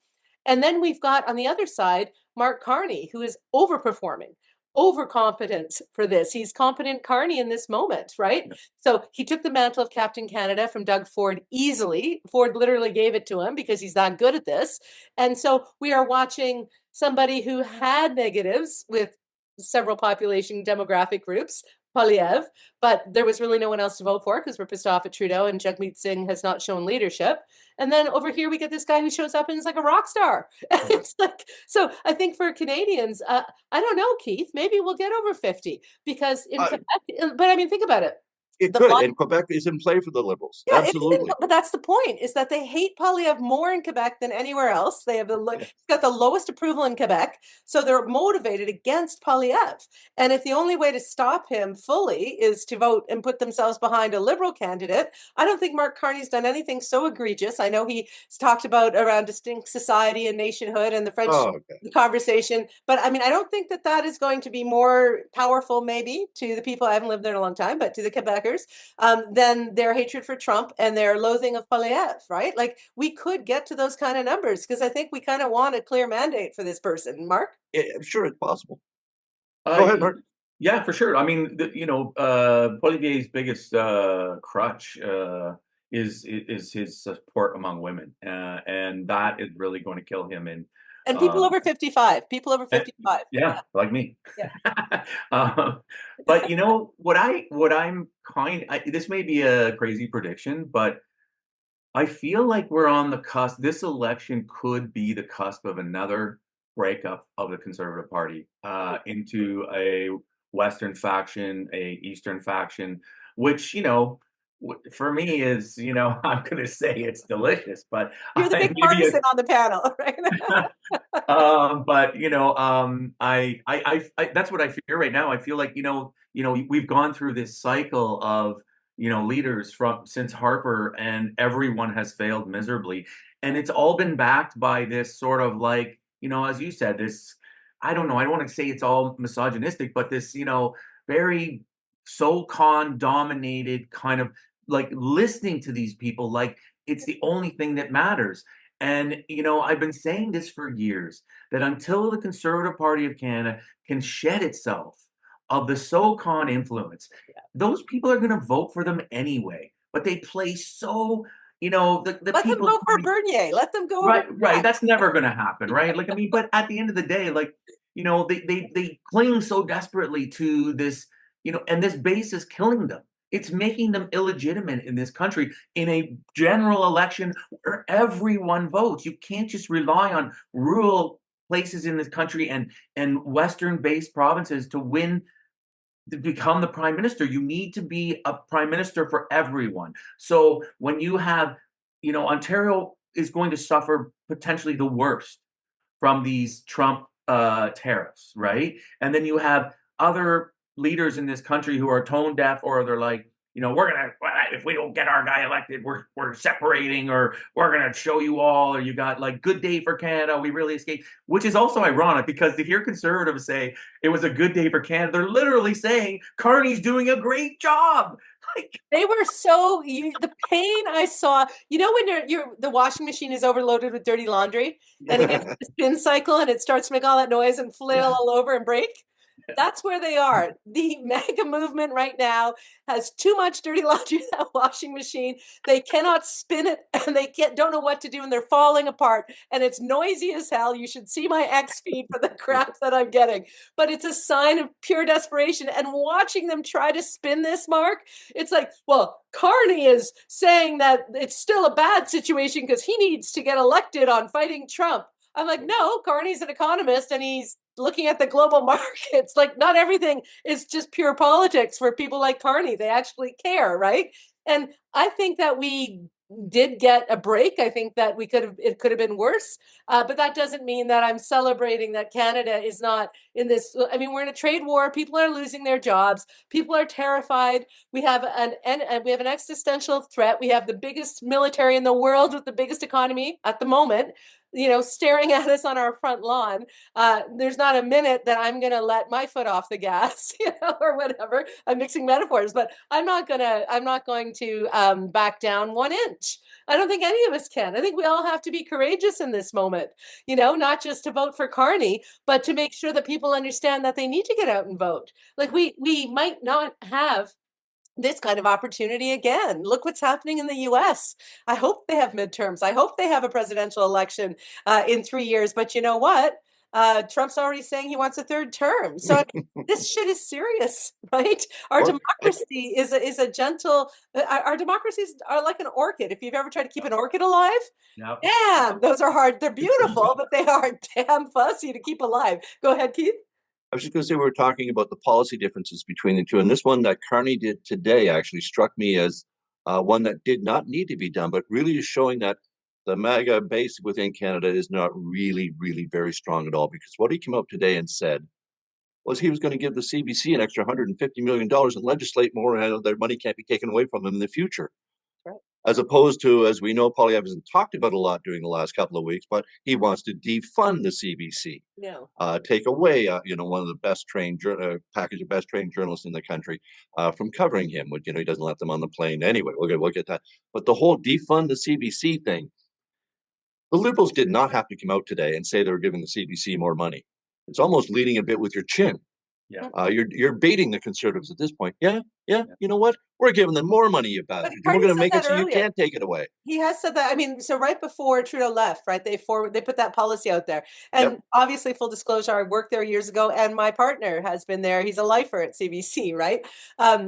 And then we've got on the other side, Mark Carney, who is overperforming, overconfident for this. He's competent Carney in this moment, right? Yeah. So he took the mantle of Captain Canada from Doug Ford easily. Ford literally gave it to him because he's that good at this. And so we are watching somebody who had negatives with several population demographic groups, Poilievre, but there was really no one else to vote for because we're pissed off at Trudeau and Jagmeet Singh has not shown leadership. And then over here, we get this guy who shows up and is like a rock star. It's like, so I think for Canadians, I don't know, Keith, maybe we'll get over 50 because in Quebec, but I mean, think about it. It could, and Quebec is in play for the Liberals. Yeah, absolutely. But that's the point, is that they hate Poilievre more in Quebec than anywhere else. They have he's got the lowest approval in Quebec, so they're motivated against Poilievre. And if the only way to stop him fully is to vote and put themselves behind a Liberal candidate, I don't think Mark Carney's done anything so egregious. I know he's talked about around distinct society and nationhood and the French conversation, but I mean, I don't think that is going to be more powerful, maybe, to the people, I haven't lived there in a long time, but to the Quebecers, than their hatred for Trump and their loathing of Poilievre, right? Like, we could get to those kind of numbers because I think we kind of want a clear mandate for this person. Mark? I'm sure it's possible. Go ahead, Mark. Yeah, for sure. I mean, Poilieve's biggest crutch is his support among women, and that is really going to kill him. And people over 55. People over Eh, 55. yeah, like me. Yeah. But what I'm this may be a crazy prediction, but I feel like we're on the cusp. This election could be the cusp of another breakup of the Conservative Party into a Western faction, a Eastern faction, which, for me is, I'm going to say it's delicious, but You're the big maybe partisan on the panel, right? but that's what I fear right now. I feel like we've gone through this cycle of leaders from since Harper, and everyone has failed miserably, and it's all been backed by this sort of like as you said, this I don't know, I don't want to say it's all misogynistic, but this very SoCon dominated kind of like listening to these people like it's the only thing that matters. And, I've been saying this for years that until the Conservative Party of Canada can shed itself of the SoCon influence, those people are going to vote for them anyway. But they play so, the Let them people. vote for Bernier. Let them go Right, over right. that. That's never going to happen, right? Like, I mean, but at the end of the day, like, they cling so desperately to this, and this base is killing them. It's making them illegitimate in this country in a general election where everyone votes. You can't just rely on rural places in this country and Western-based provinces to win to become the prime minister. You need to be a prime minister for everyone. So when you have, Ontario is going to suffer potentially the worst from these Trump tariffs, right? And then you have other leaders in this country who are tone deaf, or they're like, we're gonna if we don't get our guy elected, we're separating, or we're gonna show you all, or you got like good day for Canada, we really escaped, which is also ironic because to hear conservatives say it was a good day for Canada, they're literally saying Carney's doing a great job. Like They were the pain I saw. When the washing machine is overloaded with dirty laundry and it gets the spin cycle and it starts to make all that noise and flail all over and break. That's where they are. The MAGA movement right now has too much dirty laundry in that washing machine. They cannot spin it and they don't know what to do and they're falling apart. And it's noisy as hell. You should see my X feed for the crap that I'm getting. But it's a sign of pure desperation. And watching them try to spin this, Mark, it's like, well, Carney is saying that it's still a bad situation because he needs to get elected on fighting Trump. I'm like, no, Carney's an economist and he's looking at the global markets. Like, not everything is just pure politics for people like Carney. They actually care, right? And I think that we did get a break. I think that it could have been worse. But that doesn't mean that I'm celebrating that Canada is not in this. I mean, we're in a trade war. People are losing their jobs. People are terrified. We have an existential threat. We have the biggest military in the world with the biggest economy at the moment, staring at us on our front lawn. There's not a minute that I'm going to let my foot off the gas, or whatever. I'm mixing metaphors, but I'm not going to back down 1 inch. I don't think any of us can. I think we all have to be courageous in this moment, not just to vote for Carney, but to make sure that people understand that they need to get out and vote. Like we might not have this kind of opportunity again. Look what's happening in the US. I hope they have midterms. I hope they have a presidential election in 3 years. But you know what? Trump's already saying he wants a third term. So this shit is serious, right? Our democracy is a gentle. Our democracies are like an orchid. If you've ever tried to keep an orchid alive, Yep. damn, those are hard. They're beautiful, but they are damn fussy to keep alive. Go ahead, Keith. I was just going to say we were talking about the policy differences between the two, and this one that Carney did today actually struck me as one that did not need to be done, but really is showing that the MAGA base within Canada is not really, really very strong at all. Because what he came up today and said was he was going to give the CBC an extra $150 million and legislate more, and their money can't be taken away from them in the future. Right. As opposed to, as we know, Poilievre hasn't talked about a lot during the last couple of weeks, but he wants to defund the CBC, take away, one of the best trained package of best trained journalists in the country from covering him. Which, he doesn't let them on the plane anyway. We'll get that. But the whole defund the CBC thing, the Liberals did not have to come out today and say they were giving the CBC more money. It's almost leading a bit with your chin. Yeah. You're baiting the Conservatives at this point. Yeah. You know what? We're giving them more money, you But bastards, and we're Carney going to said make it that so you earlier. can't take it away. He has said that. I mean, so right before Trudeau left, right, they put that policy out there. And obviously, full disclosure, I worked there years ago, and my partner has been there. He's a lifer at CBC, right?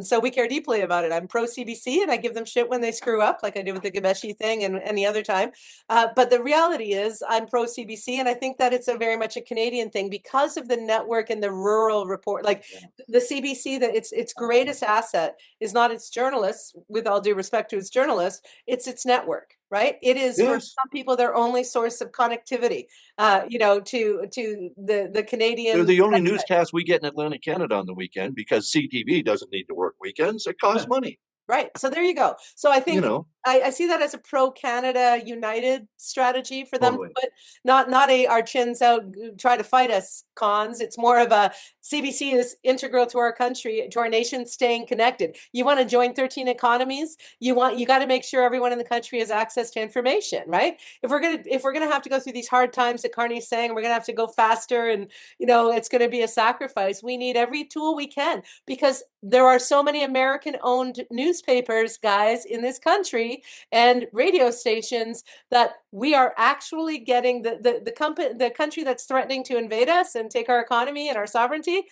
So we care deeply about it. I'm pro CBC, and I give them shit when they screw up, like I did with the Gabeshi thing and any other time. But the reality is, I'm pro CBC, and I think that it's a very much a Canadian thing because of the network and the rural report. Like the CBC, that its greatest asset is not its journalists, with all due respect to its journalists, it's its network, right? It is for Yes. some people their only source of connectivity, to the They're Canadian. the only newscast we get in Atlantic Canada on the weekend because CTV doesn't need to work weekends. It costs money. Right. So there you go. So I think You know, I see that as a pro-Canada united strategy for them to Totally. put not a our chins out, try to fight us cons. It's more of a CBC is integral to our country, to our nation staying connected. You want to join 13 economies, you got to make sure everyone in the country has access to information, right? If we're gonna have to go through these hard times that Carney's saying, we're gonna have to go faster and it's gonna be a sacrifice. We need every tool we can because there are so many American-owned newspapers, guys, in this country and radio stations that we are actually getting the country that's threatening to invade us and take our economy and our sovereignty.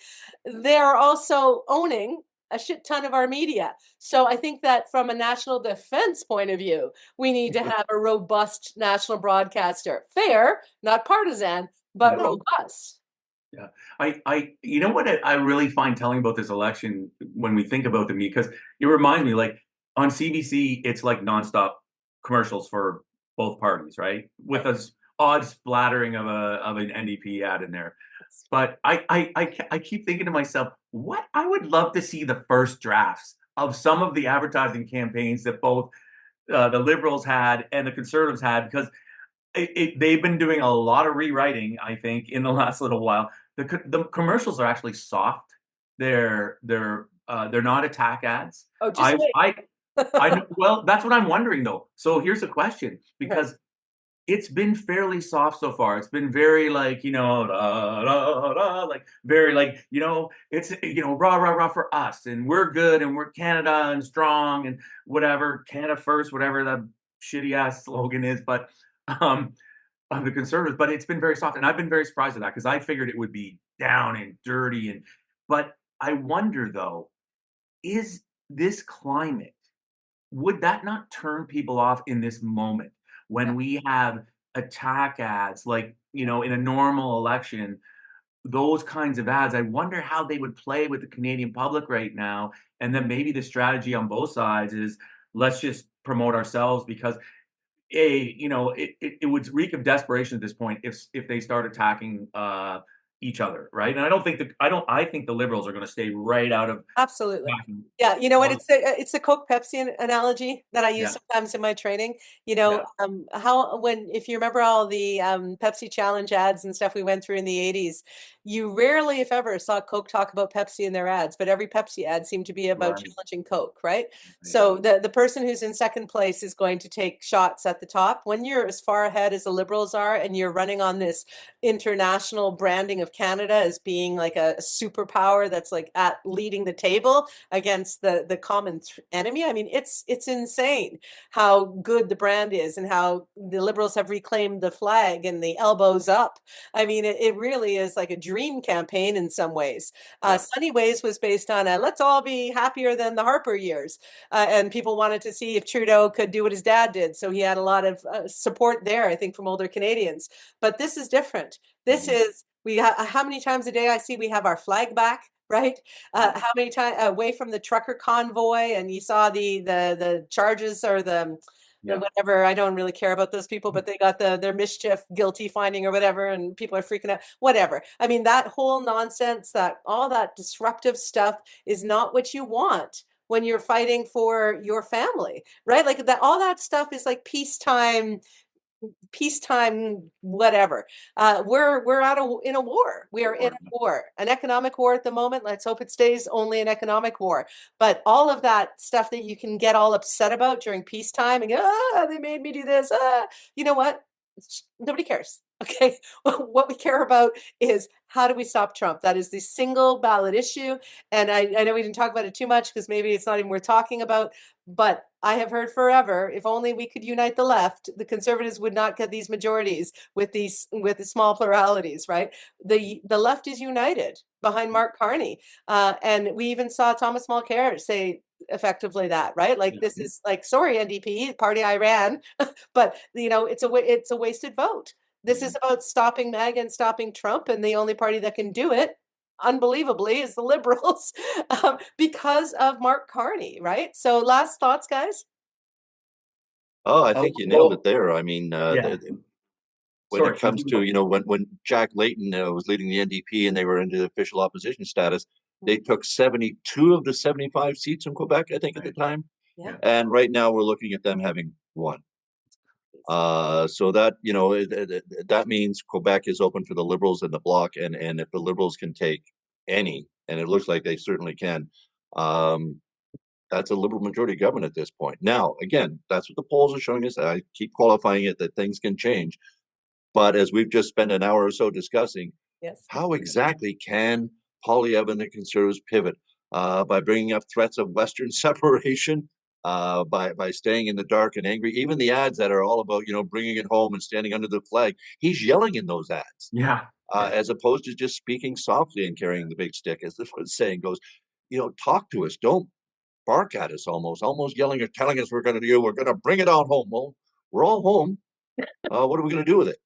They are also owning a shit ton of our media. So I think that from a national defense point of view, we need to have a robust national broadcaster. Fair, not partisan, but No. robust. Yeah. You know what I really find telling about this election when we think about the media, because it reminds me, like on CBC, it's like nonstop commercials for both parties, right? With a odd splattering of an NDP ad in there. But I keep thinking to myself, what I would love to see the first drafts of some of the advertising campaigns that both the Liberals had and the Conservatives had, because they've been doing a lot of rewriting, I think, in the last little while. The commercials are actually soft. They're not attack ads. Oh, just wait. Well, that's what I'm wondering though. So here's a question, because it's been fairly soft so far. It's been very like, da, da, da, like very like, it's, rah, rah, rah for us. And we're good and we're Canada and strong and whatever, Canada first, whatever the shitty ass slogan is. But of the Conservatives, but it's been very soft. And I've been very surprised at that because I figured it would be down and dirty. But I wonder though, is this climate, would that not turn people off in this moment when we have attack ads like, in a normal election, those kinds of ads? I wonder how they would play with the Canadian public right now. And then maybe the strategy on both sides is let's just promote ourselves because it would reek of desperation at this point if they start attacking each other, right? And I think the Liberals are going to stay right out of Absolutely. attacking. Yeah, you know what? It's the Coke Pepsi analogy that I use Yeah. sometimes in my training. Yeah. If you remember all the Pepsi challenge ads and stuff we went through in the 80s, you rarely, if ever, saw Coke talk about Pepsi in their ads, but every Pepsi ad seemed to be about Right. challenging Coke, right? Right. So the person who's in second place is going to take shots at the top. When you're as far ahead as the Liberals are and you're running on this international branding of Canada as being like a superpower that's like at leading the table against the common enemy. I mean, it's insane how good the brand is and how the Liberals have reclaimed the flag and the elbows up. I mean, it really is like a dream campaign in some ways. Sunny Ways was based on a let's all be happier than the Harper years. And people wanted to see if Trudeau could do what his dad did. So he had a lot of support there, I think, from older Canadians. But this is different. This is, how many times a day I see we have our flag back, right? How many times away from the trucker convoy, and you saw the charges or the whatever. I don't really care about those people, but they got their mischief guilty finding or whatever, and people are freaking out. Whatever. I mean, that whole nonsense, that all that disruptive stuff is not what you want when you're fighting for your family, right? Like that, all that stuff is like peacetime, whatever. We're in a war. We are in a war, an economic war at the moment. Let's hope it stays only an economic war. But all of that stuff that you can get all upset about during peacetime and they made me do this. You know what? Nobody cares. Okay. What we care about is how do we stop Trump? That is the single ballot issue. And I know we didn't talk about it too much because maybe it's not even worth talking about. But I have heard forever, if only we could unite the left, the conservatives would not get these majorities with the small pluralities, right? The left is united behind Mark Carney. And we even saw Thomas Mulcair say effectively that, right? Like this is like, sorry, NDP, party I ran, but it's a wasted vote. This is about stopping MAGA and stopping Trump, and the only party that can do it, unbelievably, is the Liberals because of Mark Carney, right? So, last thoughts, guys? Oh, I Oh, think you nailed well, it there. I mean, yeah. when Sorry, it comes continue. to, when Jack Layton was leading the NDP and they were into official opposition status, they took 72 of the 75 seats in Quebec, I think, at the time. Yeah. And right now we're looking at them having one. So that, that means Quebec is open for the Liberals and the Bloc, and if the Liberals can take any, and it looks like they certainly can, that's a Liberal majority government at this point. Now, again, that's what the polls are showing us. I keep qualifying it that things can change. But as we've just spent an hour or so discussing, Yes. how exactly can Poilievre and the Conservatives pivot? By bringing up threats of Western separation, by staying in the dark and angry. Even the ads that are all about, bringing it home and standing under the flag, he's yelling in those ads. Yeah. As opposed to just speaking softly and carrying the big stick, as the saying goes. Talk to us. Don't bark at us. Almost yelling or telling us we're going to bring it on home. Well, we're all home. What are we going to do with it?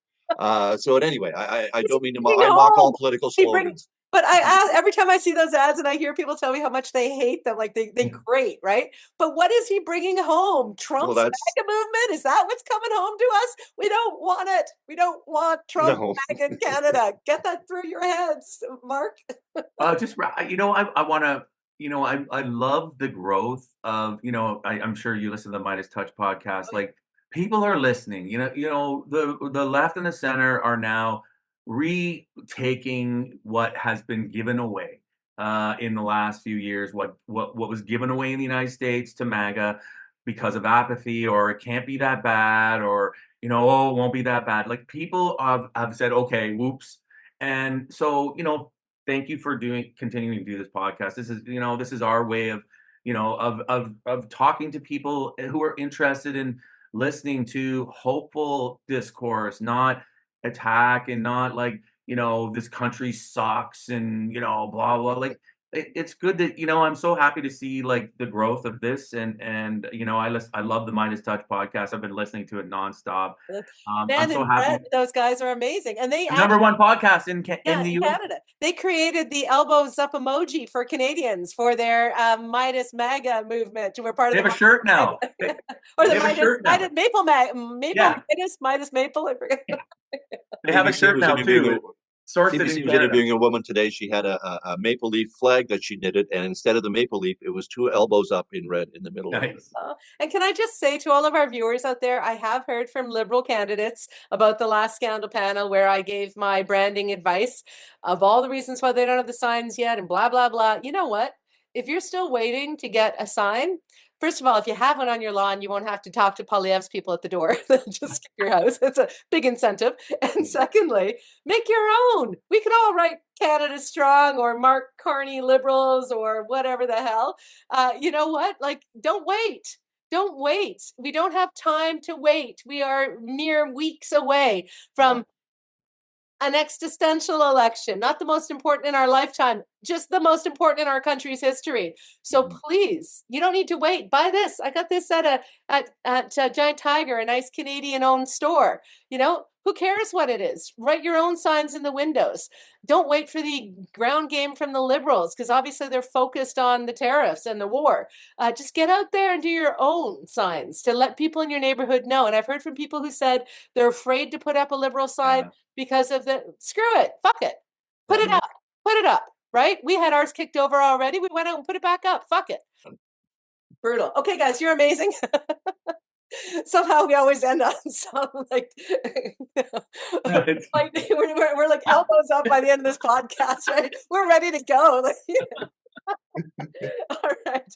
So anyway, I don't mean to. I mock all political slogans. But every time I see those ads and I hear people tell me how much they hate them, like they great, right? But what is he bringing home? Trump's MAGA movement? Is that what's coming home to us? We don't want it. We don't want Trump MAGA in Canada. Get that through your heads, Mark. I want to. I love the growth of. I'm sure you listen to the Midas Touch podcast. Like people are listening. The left and the center are now retaking what has been given away in the last few years. What was given away in the United States to MAGA because of apathy, or it can't be that bad, or oh, it won't be that bad. Like people have said, okay, whoops. And so, thank you for continuing to do this podcast. This is our way of, of talking to people who are interested in listening to hopeful discourse, not attack, and not like, this country sucks and, blah, blah. Like it's good that, I'm so happy to see like the growth of this. And I love the Midas Touch podcast. I've been listening to it nonstop. Ben I'm so and happy. Brett, those guys are amazing. And they The number one podcast in the US. Canada. They created the elbows up emoji for Canadians for their Midas MAGA movement. We're part of They have a shirt now. Or the Midas Maple Midas Maple. I forget. They have a shirt now too. CBC was interviewing a woman today. She had a maple leaf flag that she knitted, and instead of the maple leaf, it was two elbows up in red in the middle of it. And can I just say to all of our viewers out there, I have heard from Liberal candidates about the last scandal panel where I gave my branding advice of all the reasons why they don't have the signs yet and blah, blah, blah. You know what? If you're still waiting to get a sign, first of all, if you have one on your lawn, you won't have to talk to Poilievre's people at the door. Just skip your house. It's a big incentive. And secondly, make your own. We could all write Canada Strong or Mark Carney Liberals or whatever the hell. You know what? Like, don't wait. Don't wait. We don't have time to wait. We are mere weeks away from an existential election, not the most important in our lifetime, just the most important in our country's history. So please, you don't need to wait. Buy this. I got this at Giant Tiger, a nice Canadian-owned store. Who cares what it is? Write your own signs in the windows. Don't wait for the ground game from the Liberals, because obviously they're focused on the tariffs and the war. Just get out there and do your own signs to let people in your neighborhood know. And I've heard from people who said they're afraid to put up a Liberal sign because of screw it, fuck it. Put it up, right? We had ours kicked over already. We went out and put it back up. Fuck it. Brutal. Okay, guys, you're amazing. Somehow we always end on some like we're like elbows up by the end of this podcast, right? We're ready to go. All right.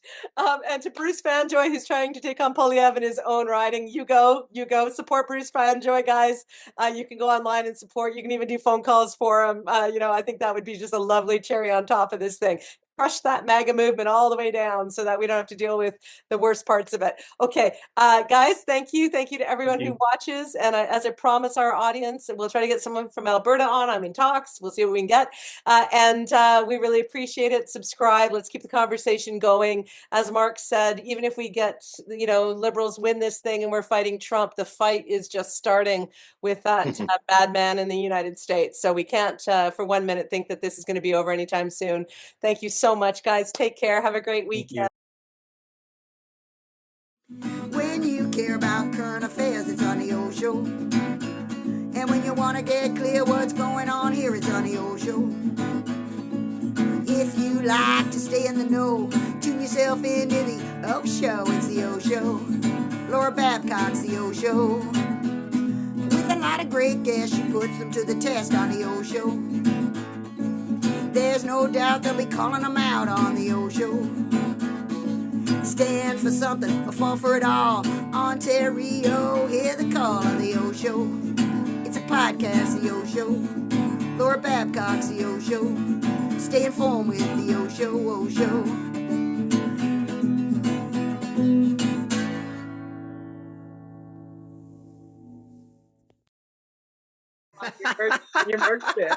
And to Bruce Fanjoy, who's trying to take on Poilievre in his own riding, you go, support Bruce Fanjoy, guys. You can go online and support. You can even do phone calls for him. I think that would be just a lovely cherry on top of this thing. Crush that MAGA movement all the way down so that we don't have to deal with the worst parts of it. Okay, guys, thank you. Thank you to everyone who watches. And as I promise our audience, we'll try to get someone from Alberta on. I'm in talks. We'll see what we can get. And we really appreciate it. Subscribe. Let's keep the conversation going. As Mark said, even if we get, liberals win this thing and we're fighting Trump, the fight is just starting with that bad man in the United States. So we can't for 1 minute think that this is going to be over anytime soon. Thank you so much, guys. Take care. Have a great weekend. When you care about current affairs, it's on the OShow. And when you want to get clear what's going on here, it's on the OShow. If you like to stay in the know, tune yourself into the OShow. It's the OShow. Laura Babcock's the OShow. With a lot of great guests, she puts them to the test on the OShow. There's no doubt they'll be calling them out on the OShow. Stand for something or fall for it all. Ontario, hear the call on the OShow. It's a podcast, the OShow. Laura Babcock's the OShow. Stay informed with the OShow, OShow. Your merch bin.